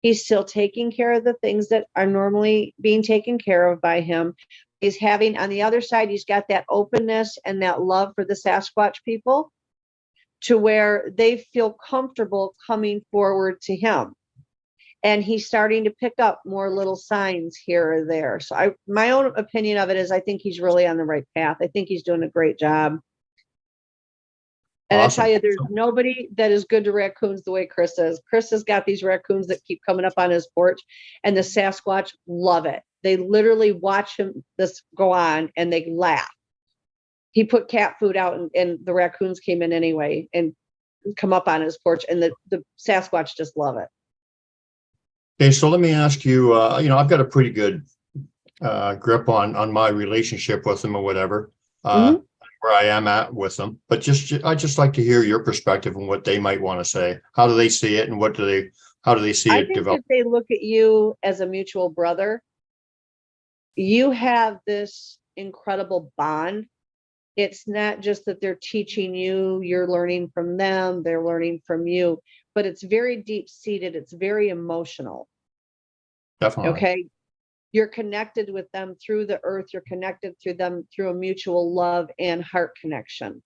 He's still taking care of the things that are normally being taken care of by him. He's having, on the other side, he's got that openness and that love for the Sasquatch people, to where they feel comfortable coming forward to him. And he's starting to pick up more little signs here or there. So my own opinion of it is, I think he's really on the right path. I think he's doing a great job. And awesome. I tell you, there's nobody that is good to raccoons the way Chris is. Chris has got these raccoons that keep coming up on his porch, and the Sasquatch love it. They literally watch this go on and they laugh. He put cat food out, and the raccoons came in anyway and come up on his porch, and the Sasquatch just love it. Okay, so let me ask you, I've got a pretty good grip on my relationship with them or whatever, where I am at with them. But I'd just like to hear your perspective on what they might want to say. How do they see it, and how do they see it develop? If they look at you as a mutual brother, you have this incredible bond. It's not just that they're teaching you, you're learning from them, they're learning from you, but it's very deep seated. It's very emotional. Definitely. Okay. You're connected with them through the earth. You're connected through them through a mutual love and heart connection.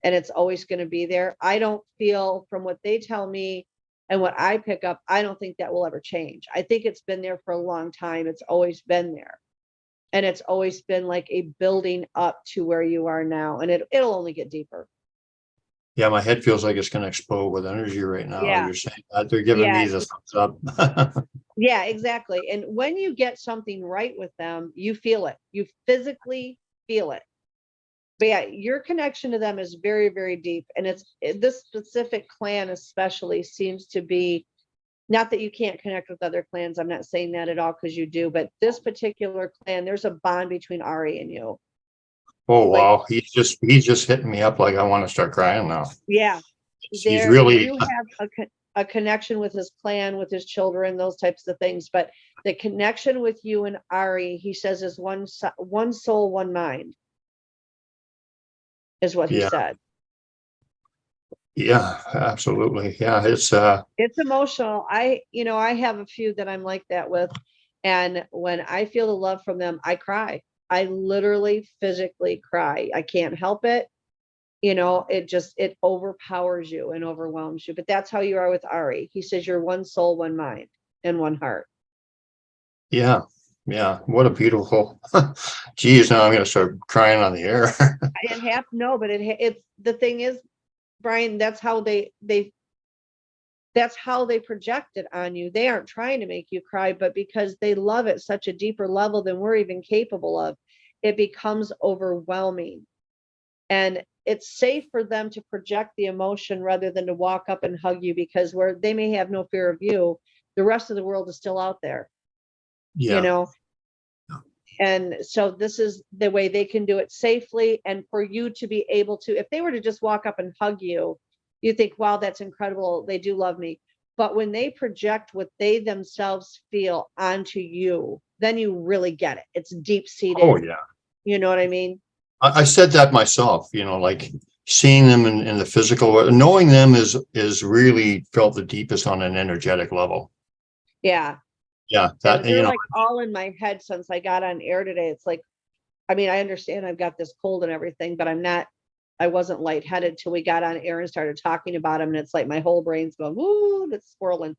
And it's always going to be there. I don't feel, from what they tell me and what I pick up, I don't think that will ever change. I think it's been there for a long time. It's always been there. And it's always been like a building up to where you are now. And it'll only get deeper. Yeah, my head feels like it's going to explode with energy right now. Yeah. You're saying that they're giving me the thumbs up. Yeah, exactly. And when you get something right with them, you feel it. You physically feel it. But yeah, your connection to them is very, very deep. And this specific clan especially seems to be, not that you can't connect with other clans. I'm not saying that at all, because you do. But this particular clan, there's a bond between Ari and you. Oh, Like, wow. He's just hitting me up like I want to start crying now. yeah. He's really, You have a connection with his clan, with his children, those types of things. But the connection with you and Ari, he says, is one soul, one mind, is what he yeah, said. yeah, absolutely. Yeah, it's Emotional. I have a few that I'm like that with. And when I feel the love from them, I cry. I literally physically cry. I can't help it. It overpowers you and overwhelms you. But that's how you are with Ari. He says you're one soul, one mind, and one heart. yeah, yeah. What a beautiful, geez, now I'm going to start crying on the air. But it's the thing is, Brian, that's how they project it on you. They aren't trying to make you cry, but because they love at such a deeper level than we're even capable of, it becomes overwhelming. And it's safe for them to project the emotion rather than to walk up and hug you, because where they may have no fear of you, the rest of the world is still out there. Yeah. And so this is the way they can do it safely. And for you to be able to, if they were to just walk up and hug you, you think, wow, that's incredible. They do love me. But when they project what they themselves feel onto you, then you really get it. It's deep seated. Oh, yeah. You know what I mean? I said that myself, like seeing them in the physical, knowing them is really felt the deepest on an energetic level. Yeah. Yeah. They're like all in my head since I got on air today. It's like, I mean, I understand I've got this cold and everything, but I wasn't lightheaded till we got on air and started talking about them. And it's like my whole brain's going, woo, it's swirling,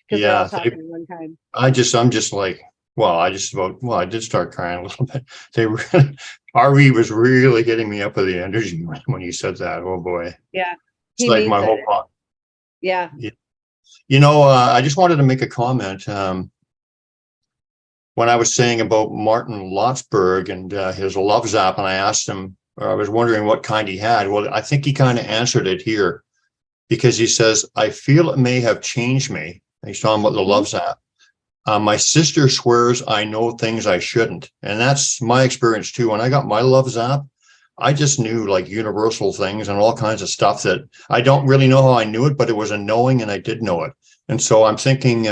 because they're all talking at one time. I'm just like, I did start crying a little bit. They really, Ari was really hitting me up with the energy when he said that. Oh boy. Yeah. It's like my whole body. Yeah. I just wanted to make a comment. When I was saying about Martin Lotsberg and his love zap, and I asked him, or I was wondering what kind he had. Well, I think he kind of answered it here, because he says, I feel it may have changed me. He's talking about the love zap. My sister swears I know things I shouldn't. And that's my experience too. When I got my love zap, I just knew like universal things and all kinds of stuff that I don't really know how I knew it, but it was a knowing, and I did know it. And so I'm thinking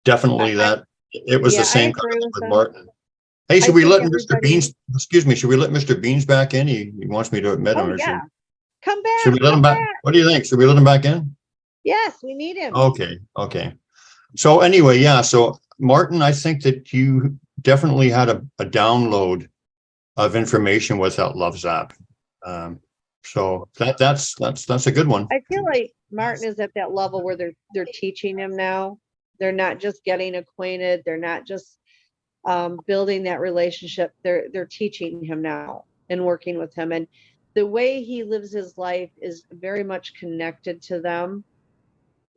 definitely that it was the same with Martin. Hey, should we let Mr. Beans, should we let Mr. Beans back in? He wants me to admit him. Oh, yeah. Come back. Should we let him back? What do you think? Should we let him back in? Yes, we need him. Okay. So anyway, yeah. So Martin, I think that you definitely had a download of information with that love zap. So that's a good one. I feel like Martin is at that level where they're teaching him now. They're not just getting acquainted. They're not just building that relationship. They're teaching him now and working with him. And the way he lives his life is very much connected to them.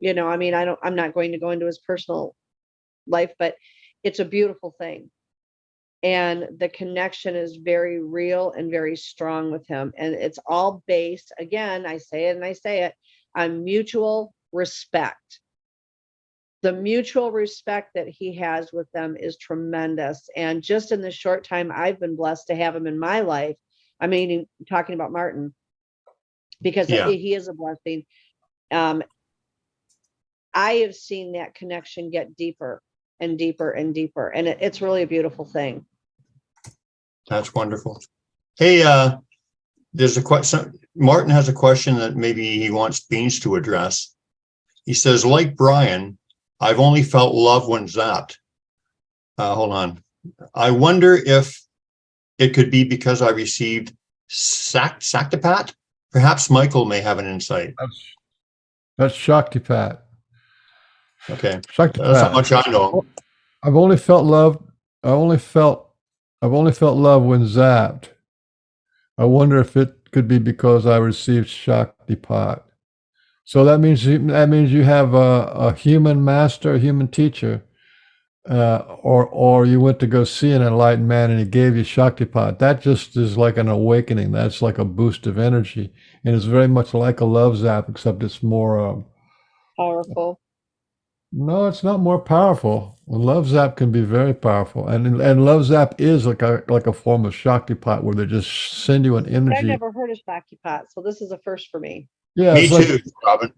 I mean, I'm not going to go into his personal life, but it's a beautiful thing. And the connection is very real and very strong with him. And it's all based, again, I say it, on mutual respect. The mutual respect that he has with them is tremendous. And just in the short time I've been blessed to have him in my life, I mean, talking about Martin, because he is a blessing. I have seen that connection get deeper. and deeper and deeper. And it's really a beautiful thing. That's wonderful. Hey, there's a question. Martin has a question that maybe he wants Beans to address. He says, like Brian, I've only felt love when zapped. Hold on. I wonder if it could be because I received Shaktipat. Perhaps Michael may have an insight. That's Shaktipat. Okay. Shaktipat. That's how much I know. I've only felt love. I've only felt love when zapped. I wonder if it could be because I received Shaktipat. So that means you have a human master, a human teacher, or you went to go see an enlightened man and he gave you Shaktipat. That just is like an awakening. That's like a boost of energy, and it's very much like a love zap, except it's more Powerful. No, it's not more powerful. Love zap can be very powerful, and love zap is like a form of Shaktipat where they just send you an I've energy. never heard of Shaktipat, so this is a first for me. Yeah, Me it's like too, Robin.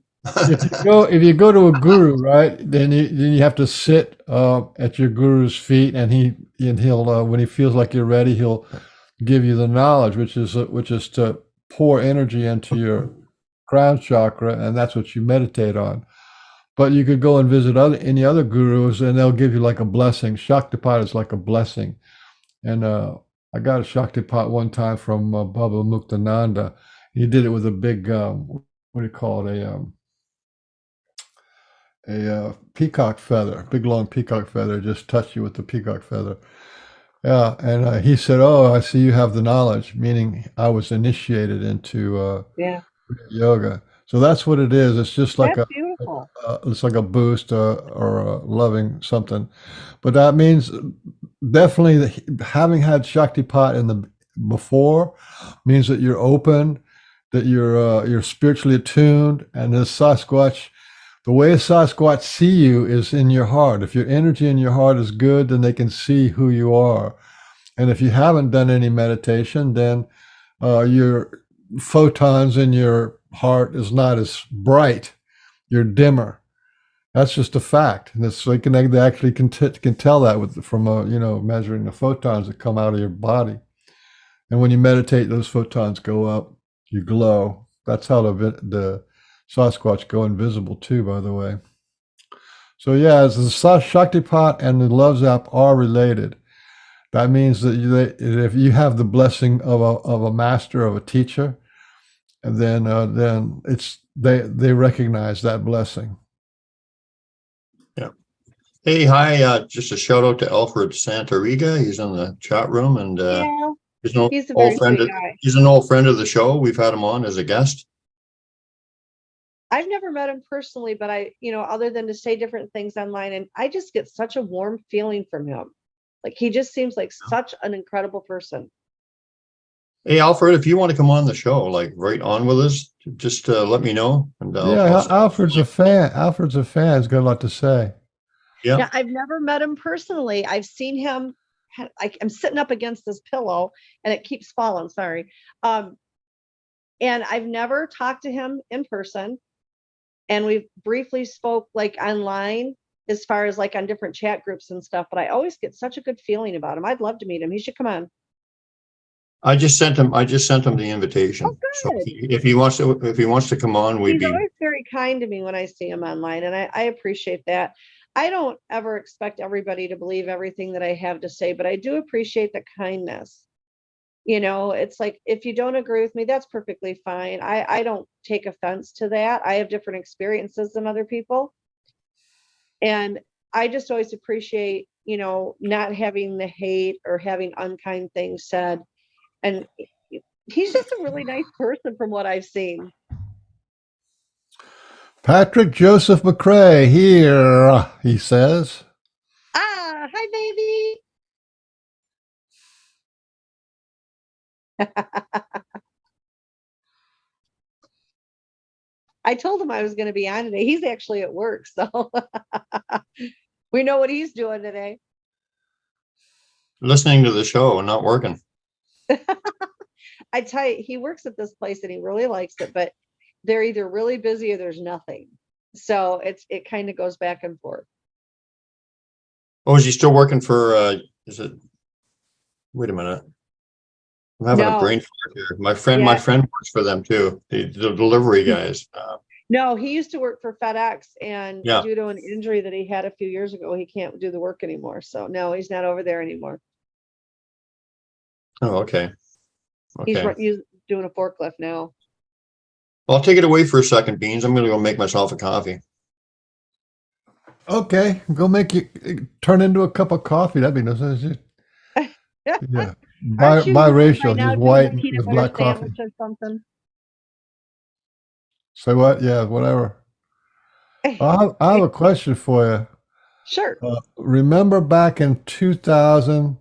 if you go to a guru, right, then you have to sit at your guru's feet, and he'll when he feels like you're ready, he'll give you the knowledge, which is to pour energy into your crown chakra, and that's what you meditate on. But you could go and visit any other gurus, and they'll give you like a blessing. Shaktipat is like a blessing, and I got a Shaktipat one time from Baba Muktananda. He did it with a big what do you call it, a peacock feather, big long peacock feather. Just touch you with the peacock feather. Yeah, and he said, "Oh, I see you have the knowledge," meaning I was initiated into Yeah. yoga. So that's what it is. It's just like That's beautiful. it's like a boost or a loving something. But that means definitely having had Shaktipat in the before means that you're open, that you're spiritually attuned, and the Sasquatch. The way a Sasquatch see you is in your heart. If your energy in your heart is good, then they can see who you are. And if you haven't done any meditation, then your photons in your heart is not as bright. You're dimmer. That's just a fact. And they actually can tell that from measuring the photons that come out of your body. And when you meditate, those photons go up. You glow. That's how the Sasquatch go invisible too, by the way. So yeah, as the Shaktipat and the love zap are related. That means that if you have the blessing of a master, of a teacher, and then they recognize that blessing. Yeah. Hey, hi. Just a shout out to Alfred Santariga. He's in the chat room, and Yeah. he's an He's a old very friend. sweet guy. He's an old friend of the show. We've had him on as a guest. I've never met him personally, but other than to say different things online, and I just get such a warm feeling from him. Like he just seems like such an incredible person. Hey, Alfred, if you want to come on the show, like right on with us, just let me know. And Alfred's a fan. Alfred's a fan. He's got a lot to say. Yeah. Yeah, I've never met him personally. I've seen him. I'm sitting up against this pillow, and it keeps falling. Sorry. And I've never talked to him in person. And we've briefly spoke like online as far as like on different chat groups and stuff, but I always get such a good feeling about him. I'd love to meet him. He should come on. I just sent him the invitation. Oh, So good. if he wants to come on, He's always very kind to me when I see him online, and I appreciate that. I don't ever expect everybody to believe everything that I have to say, but I do appreciate the kindness. It's like, if you don't agree with me, that's perfectly fine. I don't take offense to that. I have different experiences than other people. And I just always appreciate, not having the hate or having unkind things said. And he's just a really nice person from what I've seen. Patrick Joseph McCray here, he says. Hi, baby. I told him I was going to be on today. He's actually at work, so we know what he's doing today. listening to the show and not working. I tell you, he works at this place and he really likes it, but they're either really busy or there's nothing. So it kind of goes back and forth. Oh, is he still working for, is it, wait a minute. I'm having a No. brain fart here. My friend Yeah. works for them too. The delivery guys. No, he used to work for FedEx, and Yeah. due to an injury that he had a few years ago, he can't do the work anymore. So no, he's not over there anymore. Oh, okay. He's Okay. doing a forklift now. I'll take it away for a second, Beans. I'm going to go make myself a coffee. Okay, go make you turn into a cup of coffee. That'd be nice. Yeah, Aren't you by biracial. now He's doing white a peanut with butter black coffee. sandwich or something? Say what? Yeah, whatever. I have a question for you. Sure. Remember back in 2000?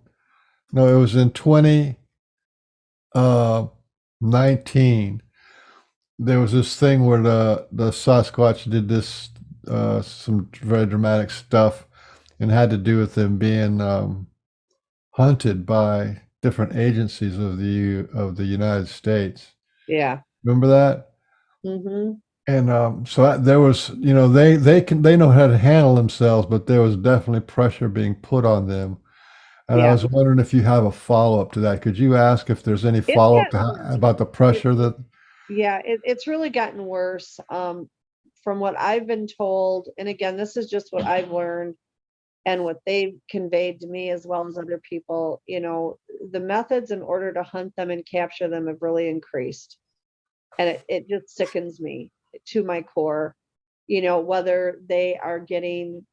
No, it was in 2019. There was this thing where the Sasquatch did this some very dramatic stuff, and had to do with them being hunted by different agencies of the United States. Yeah. Remember that? Mm-hmm. And so there was, they know how to handle themselves, but there was definitely pressure being put on them. And I Yeah. was wondering if you have a follow-up to that. Could you ask if there's any It's follow-up gotten worse. about the pressure that? Yeah, it's really gotten worse. From what I've been told, and again, this is just what I've learned and what they've conveyed to me as well as other people, the methods in order to hunt them and capture them have really increased. And it just sickens me to my core, whether they are getting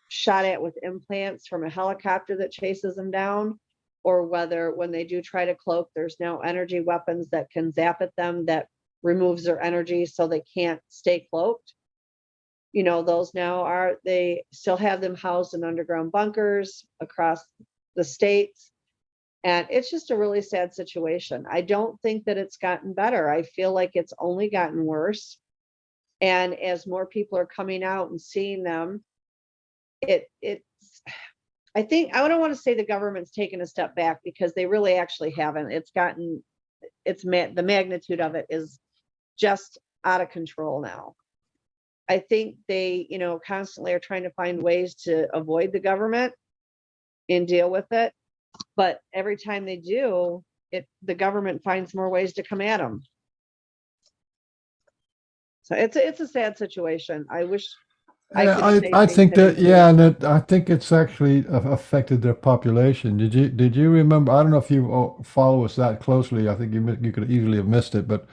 shot at with implants from a helicopter that chases them down, or whether when they do try to cloak, there's now energy weapons that can zap at them that removes their energy so they can't stay cloaked. Those now they still have them housed in underground bunkers across the states. And it's just a really sad situation. I don't think that it's gotten better. I feel like it's only gotten worse. And as more people are coming out and seeing them, it's I think I don't want to say the government's taken a step back, because they really actually haven't. The magnitude of it is just out of control now. I think they, constantly are trying to find ways to avoid the government and deal with it. But every time they do, the government finds more ways to come at them. So it's a sad situation. I wish I could say I things think had that, yeah, improved. and I think it's actually affected their population. Did you remember? I don't know if you follow us that closely. I think you could easily have missed it, but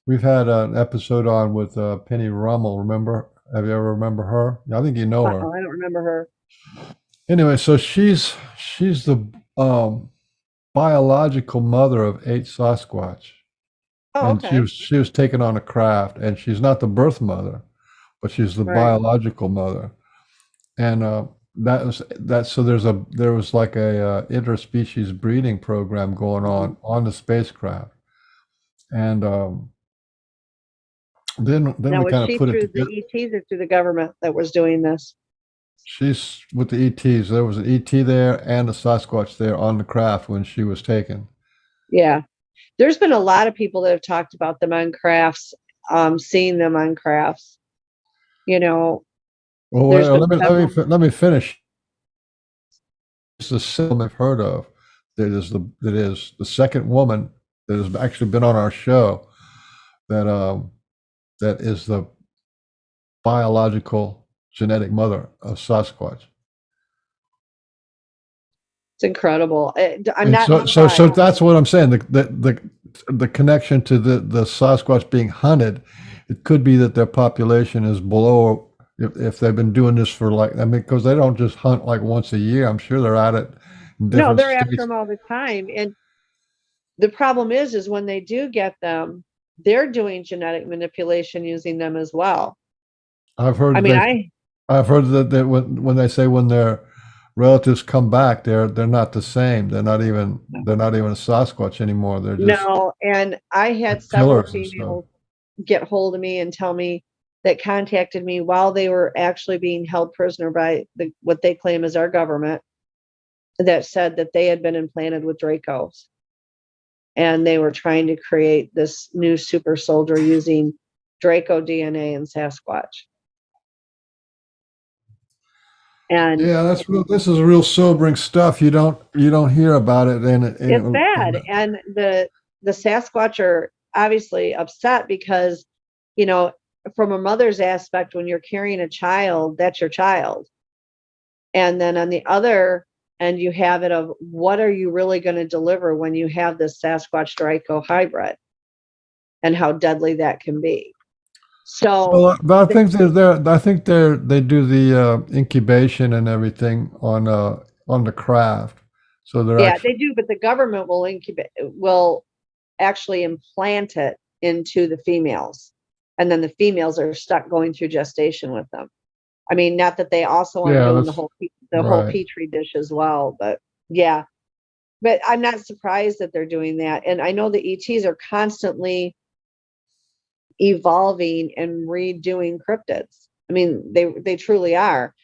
we've had an episode on with Penny Rummel. Remember? Have you ever remember her? I think you know I her. don't remember her. Anyway, so she's the biological mother of 8 Sasquatch, Oh, and she okay. was she was taken on a craft, and she's not the birth mother, but she's the Right. biological mother. And so there was like a interspecies breeding program going Mhm. on the spacecraft, and then Now, we was kind of she put it through the together. ETs or through the government that was doing this? She's with the ETs. There was an ET there and a Sasquatch there on the craft when she was taken. Yeah. There's been a lot of people that have talked about them on crafts, seeing them on crafts. You know, Well, there's been several. let me finish. It's the film I've heard of. That is the second woman that has actually been on our show that that is the biological genetic mother of Sasquatch. It's incredible. I'm And not so surprised. that's what I'm saying. The connection to the Sasquatch being hunted, it could be that their population is below, if they've been doing this for, like, I mean, because they don't just hunt like once a year. I'm sure they're at it in No, different they're after states. them all the time. And the problem is when they do get them, they're doing genetic manipulation using them as well. I've heard I that mean, I've heard that when they say when their relatives come back, they're not the same. They're not even a Sasquatch anymore. They're just no, and I had several killers and stuff. females get hold of me and tell me that contacted me while they were actually being held prisoner by what they claim is our government, that said that they had been implanted with Dracos and they were trying to create this new super soldier using Draco DNA and Sasquatch. And Yeah, this is real sobering stuff. You don't hear about it, and it's bad. And the Sasquatch are obviously upset because, you know, from a mother's aspect, when you're carrying a child, that's your child. And then on the other end, you have it of what are you really going to deliver when you have this Sasquatch Draco hybrid and how deadly that can be. So, Well, but I think they do the incubation and everything on the craft, so they're yeah, actually they do, but the government will actually implant it into the females. And then the females are stuck going through gestation with them. I mean, not that they also aren't doing the whole right. petri dish as well, but yeah. But I'm not surprised that they're doing that. And I know the ETs are constantly evolving and redoing cryptids. I mean, they truly are.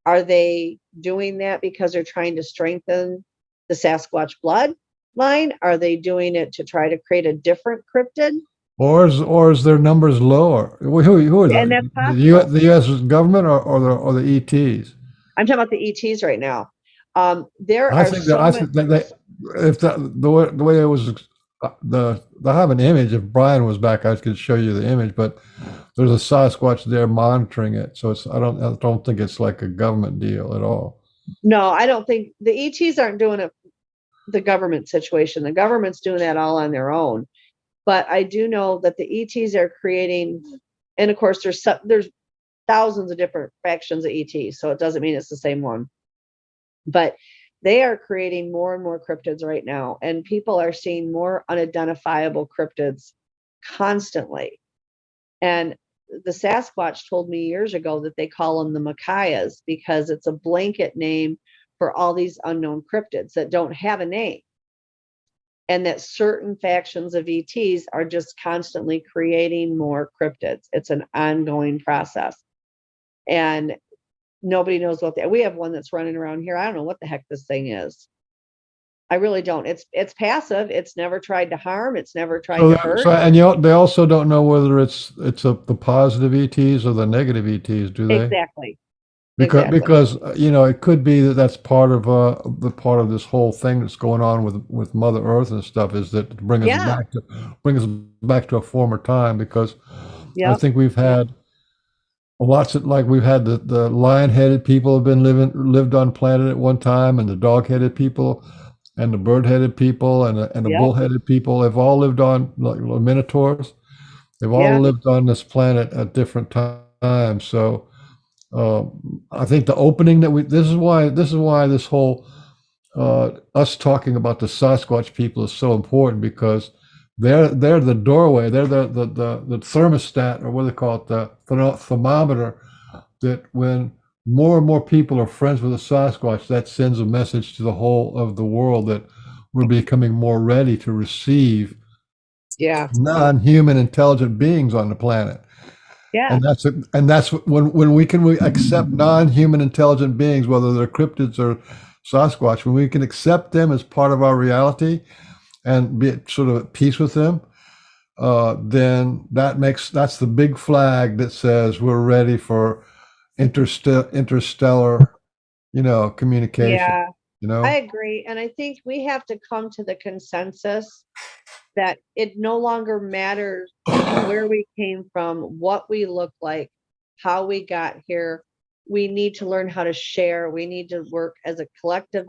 Are they doing that because they're trying to strengthen the Sasquatch bloodline? Are they doing it to try to create a different cryptid? Or is their numbers lower? Who are And that's the possible. The U.S. government or the ETs? I'm talking about the ETs right now. There I are think so that many. if the way it was I have an image. If Brian was back, I could show you the image. But there's a Sasquatch there monitoring it, so I don't think it's like a government deal at all. No, I don't think the ETs aren't doing it. The government situation. The government's doing that all on their own. But I do know that the ETs are creating, and of course, there's thousands of different factions of ETs, so it doesn't mean it's the same one. But they are creating more and more cryptids right now, and people are seeing more unidentifiable cryptids constantly. And the Sasquatch told me years ago that they call them the Makayas because it's a blanket name for all these unknown cryptids that don't have a name. And that certain factions of ETs are just constantly creating more cryptids. It's an ongoing process. And nobody knows what we have one that's running around here. I don't know what the heck this thing is. I really don't. It's passive. It's never tried to harm. It's never tried to hurt. And they also don't know whether it's the positive ETs or the negative ETs, do they? Exactly. Because it could be that that's part of the part of this whole thing that's going on with Mother Earth and stuff, is that to bring us back to a former time, because I think we've had lots of, like, we've had the lion-headed people have lived on planet at one time, and the dog-headed people and the bird-headed people and the bull-headed people have all lived on, like minotaurs. They've all lived on this planet at different times. So I think the opening this is why this whole us talking about the Sasquatch people is so important, because they're the doorway, they're the thermostat, or what do they call it, the thermometer, that when more and more people are friends with the Sasquatch, that sends a message to the whole of the world that we're becoming more ready to receive non-human intelligent beings on the planet. Yeah. And that's when we can accept non-human intelligent beings, whether they're cryptids or Sasquatch, when we can accept them as part of our reality and be sort of at peace with them, then that's the big flag that says we're ready for interstellar, communication. Yeah, I agree. And I think we have to come to the consensus that it no longer matters where we came from, what we look like, how we got here. We need to learn how to share. We need to work as a collective,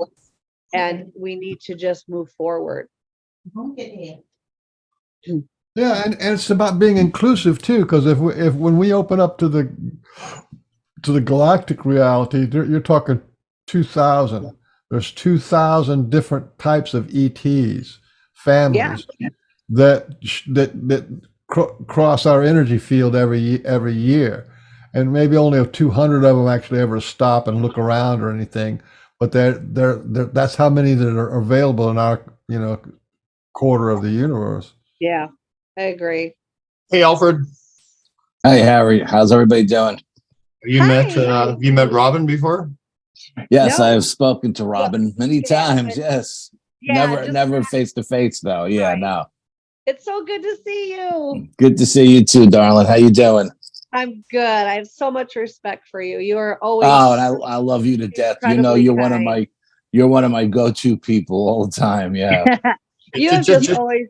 and we need to just move forward. Yeah, and it's about being inclusive too, because if when we open up to the galactic reality, you're talking 2,000. There's 2,000 different types of ETs, families that cross our energy field every year, and maybe only 200 of them actually ever stop and look around or anything. But that's how many that are available in our quarter of the universe. Yeah, I agree. Hey, Alfred. Hey, Harry. How's everybody doing? Have you met Robin before? Yes, No. I have spoken to Robin many times. Yes. Yeah, never face to face though. Yeah, Right. no. It's so good to see you. Good to see you too, darling. How you doing? I'm good. I have so much respect for you. You are always Oh, and I love you to death. You know, incredibly you're one of my go-to people all the time. Yeah. kind. You have just always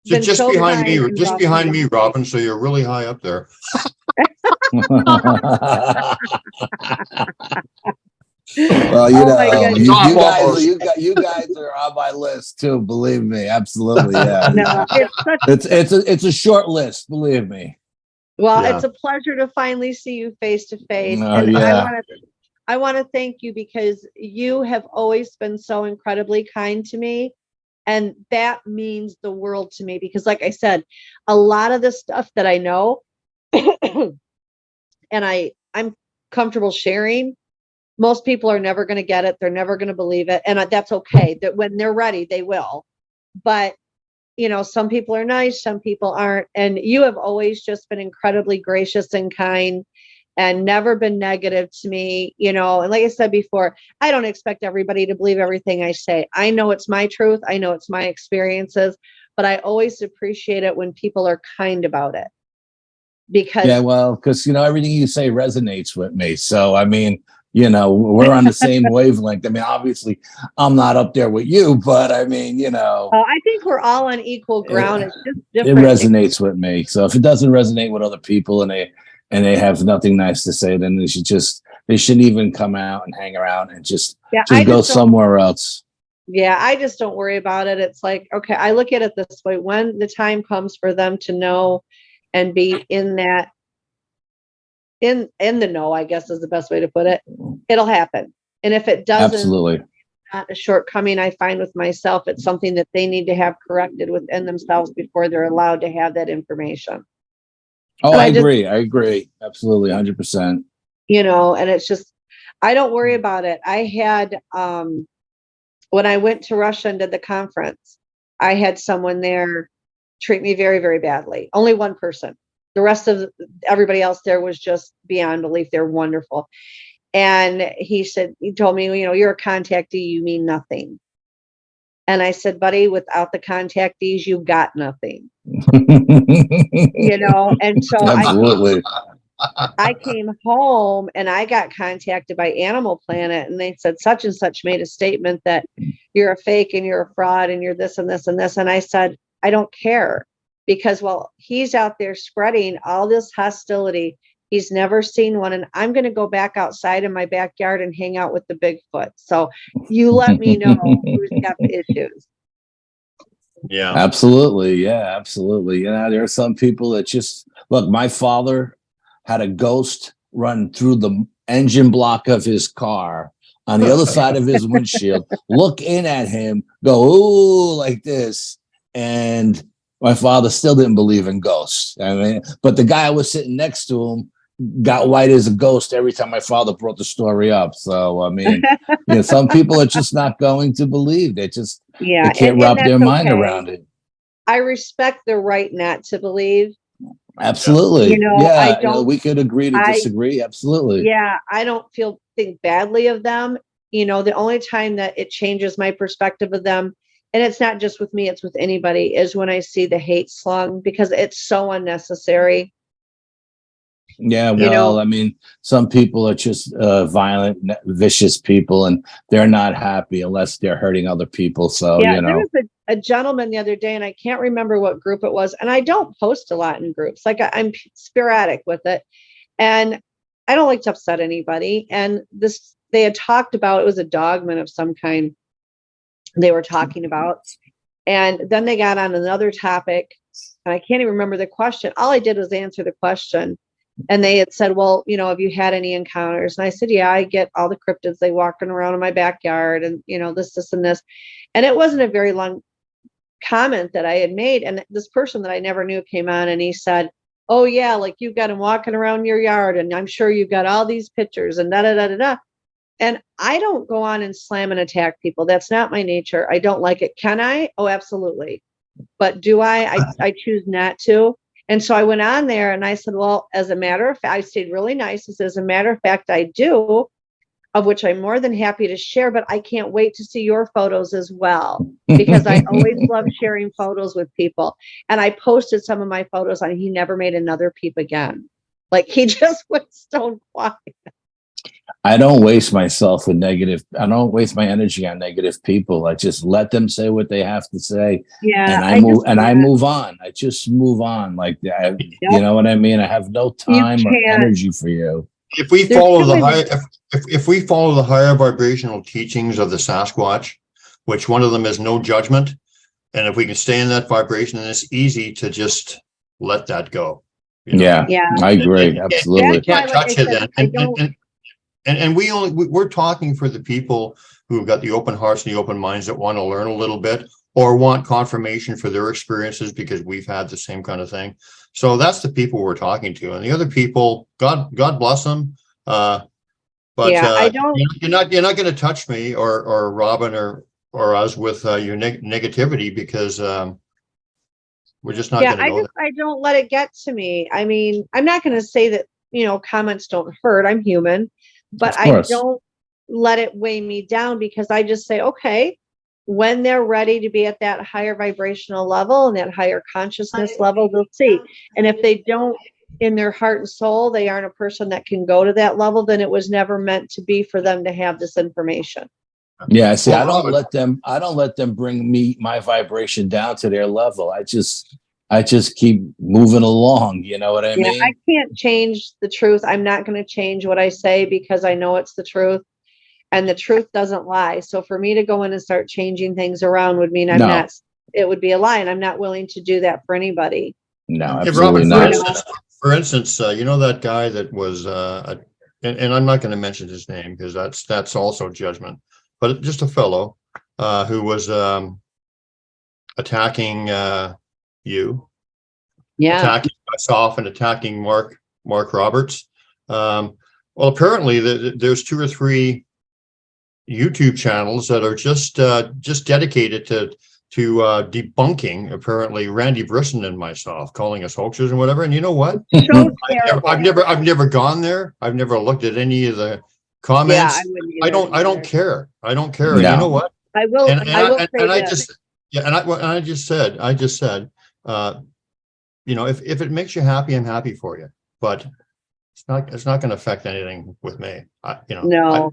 been Just so behind kind me, and just behind welcoming. me, Robin. So you're really high up there. Well, Oh my goodness. you guys are on my list too. Believe me, absolutely. Yeah, No, it's such it's a short list. Believe me. well, Yeah. it's a pleasure to finally see you face to face. Oh And yeah. I want to thank you because you have always been so incredibly kind to me. And that means the world to me because, like I said, a lot of the stuff that I know and I'm comfortable sharing, most people are never going to get it. They're never going to believe it. And that's okay. That when they're ready, they will. But, you know, some people are nice, some people aren't. And you have always just been incredibly gracious and kind and never been negative to me, you know. And like I said before, I don't expect everybody to believe everything I say. I know it's my truth. I know it's my experiences, but I always appreciate it when people are kind about it. Because Yeah, well, because you know everything you say resonates with me. So I mean, you know, we're on the same wavelength. I mean, obviously, I'm not up there with you, but I mean, you know, I think we're all on equal ground. It's just it different. resonates with me. So if it doesn't resonate with other people and they have nothing nice to say, then they shouldn't even come out and hang around and just I go just don't. somewhere else. Yeah, I just don't worry about it. It's like, okay, I look at it this way. When the time comes for them to know and be in that in the know, I guess is the best way to put it, it'll happen. And if it doesn't, Absolutely. not a shortcoming I find with myself, it's something that they need to have corrected within themselves before they're allowed to have that information. Oh, And I agree. I agree. Absolutely. 100%. You know, and it's just, I don't worry about it. I had, when I went to Russia and did the conference, I had someone there treat me very, very badly. Only one person. The rest of everybody else there was just beyond belief. They're wonderful. And he told me, you know, you're a contactee, you mean nothing. And I said, buddy, without the contactees, you got nothing. You know, and so Absolutely. I came home and I got contacted by Animal Planet and they said such and such made a statement that you're a fake and you're a fraud and you're this and this and this. And I said, I don't care because, well, he's out there spreading all this hostility. He's never seen one. And I'm going to go back outside in my backyard and hang out with the Bigfoot. So you let me know who's got the issues. Yeah. Absolutely. Yeah, absolutely. You know, there are some people that just look, my father had a ghost run through the engine block of his car on the other side of his windshield, look in at him, go, ooh, like this. And my father still didn't believe in ghosts. I mean, but the guy was sitting next to him got white as a ghost every time my father brought the story up. So, I mean, you know, some people are just not going to believe. They can't wrap their mind around it. I respect the right not to believe. Absolutely. You know, yeah. I don't, you know, we could agree to disagree. Absolutely. Yeah. I don't think badly of them. You know, the only time that it changes my perspective of them, and it's not just with me, it's with anybody, is when I see the hate slung because it's so unnecessary. Yeah, well, I mean, some people are just violent, vicious people, and they're not happy unless they're hurting other people. So, yeah, you know. there was a gentleman the other day, and I can't remember what group it was. And I don't post a lot in groups. Like I'm sporadic with it. And I don't like to upset anybody. And they had talked about, it was a dogman of some kind they were talking about. And then they got on another topic, and I can't even remember the question. All I did was answer the question. And they had said, well, you know, have you had any encounters? And I said, yeah, I get all the cryptids. They walking around in my backyard and, you know, this, and this. And it wasn't a very long comment that I had made. And this person that I never knew came on and he said, oh yeah, like you've got him walking around your yard and I'm sure you've got all these pictures and da da da da da. And I don't go on and slam and attack people. That's not my nature. I don't like it. Can I? Oh, absolutely. But do I choose not to. And so I went on there and I said, well, as a matter of fact, I stayed really nice. I said, as a matter of fact, I do, of which I'm more than happy to share, but I can't wait to see your photos as well, because I always love sharing photos with people. And I posted some of my photos and he never made another peep again. Like he just went stone quiet. I don't waste myself with negative. I don't waste my energy on negative people. I just let them say what they have to say, Yeah, and I move on. I just move on. Like you know what I mean. I have no You time or can't. energy for you. If we There's follow too the many- high, if we follow the higher vibrational teachings of the Sasquatch, which one of them is no judgment, and if we can stay in that vibration, then it's easy to just let that go. You know? Yeah, Yeah. I agree. And Absolutely. you can't That's why, like touch I it said, then. And we're talking for the people who've got the open hearts and the open minds that want to learn a little bit or want confirmation for their experiences because we've had the same kind of thing. So that's the people we're talking to, and the other people, God bless them. But Yeah, I don't. you're not going to touch me or Robin or us with your negativity because we're just not Yeah, going to go there. I don't let it get to me. I mean, I'm not going to say that, comments don't hurt. I'm human, but Of I course. don't let it weigh me down because I just say, okay, when they're ready to be at that higher vibrational level and that higher consciousness level, they'll see. And if they don't, in their heart and soul, they aren't a person that can go to that level, then it was never meant to be for them to have this information. Yeah, see, Well, I don't Robin- let them bring my vibration down to their level. I just keep moving along. You know what I Yeah, mean? I can't change the truth. I'm not going to change what I say because I know it's the truth. And the truth doesn't lie. So for me to go in and start changing things around would mean No. it would be a lie. And I'm not willing to do that for anybody. No, Hey, absolutely Robin, not. for instance, you know that guy that was, and I'm not going to mention his name because that's also judgment, but just a fellow who was attacking you, Yeah. attacking myself, and attacking Mark Roberts. Well, apparently there's 2 or 3 YouTube channels that are just dedicated to debunking apparently Randy Brisson and myself, calling us hoaxers and whatever. And you know what? So terrible. I've never gone there. I've never looked at any of the comments. Yeah, I wouldn't I either. don't care. I don't care. And No. you know what? I will. And I will I, say and I this. just I just said if it makes you happy, I'm happy for you. But it's not going to affect anything with me. No.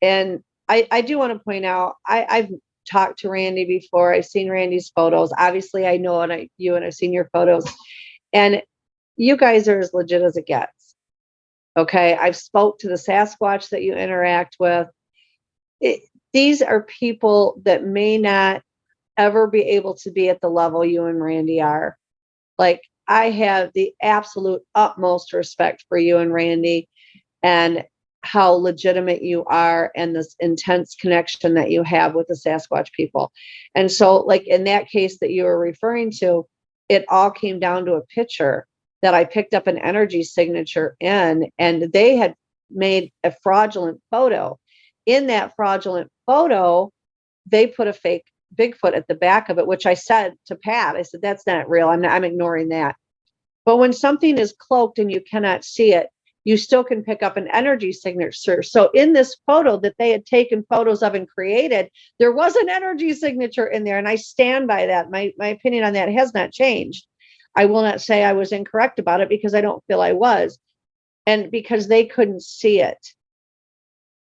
And I do want to point out, I've talked to Randy before. I've seen Randy's photos. Obviously, I know you and I've seen your photos. And you guys are as legit as it gets. Okay. I've spoke to the Sasquatch that you interact with. These are people that may not ever be able to be at the level you and Randy are. Like, I have the absolute utmost respect for you and Randy and how legitimate you are and this intense connection that you have with the Sasquatch people. And so, like in that case that you were referring to, it all came down to a picture that I picked up an energy signature in, and they had made a fraudulent photo. In that fraudulent photo, they put a fake Bigfoot at the back of it, which I said to Pat, I said, that's not real. I'm ignoring that. But when something is cloaked and you cannot see it, you still can pick up an energy signature. So in this photo that they had taken photos of and created, there was an energy signature in there. And I stand by that. My opinion on that has not changed. I will not say I was incorrect about it because I don't feel I was. And because they couldn't see it,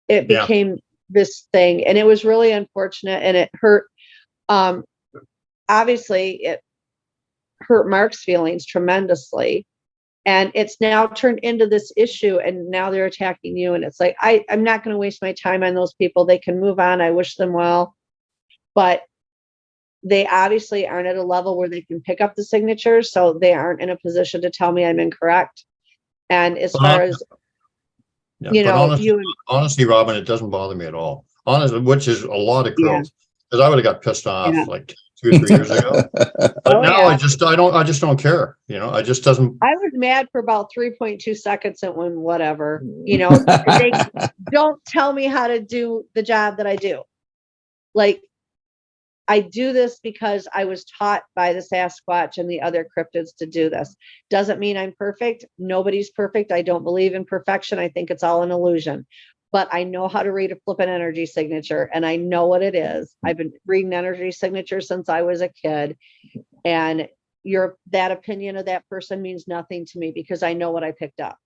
it became this thing. And it was really unfortunate and it hurt. Obviously, it hurt Mark's feelings tremendously. And it's now turned into this issue, and now they're attacking you. And it's like, I'm not going to waste my time on those people. They can move on. I wish them well. But they obviously aren't at a level where they can pick up the signatures. So they aren't in a position to tell me I'm incorrect. And as far as, honestly, Robin, it doesn't bother me at all. Honestly, which is a lot of growth. Because I would have got pissed off like 2 or 3 years ago. But now I just don't care. I just doesn't. I was mad for about 3.2 seconds and when whatever, they don't tell me how to do the job that I do. Like, I do this because I was taught by the Sasquatch and the other cryptids to do this. Doesn't mean I'm perfect. Nobody's perfect. I don't believe in perfection. I think it's all an illusion. But I know how to read a flippant energy signature and I know what it is. I've been reading energy signatures since I was a kid. And, that opinion of that person means nothing to me because I know what I picked up.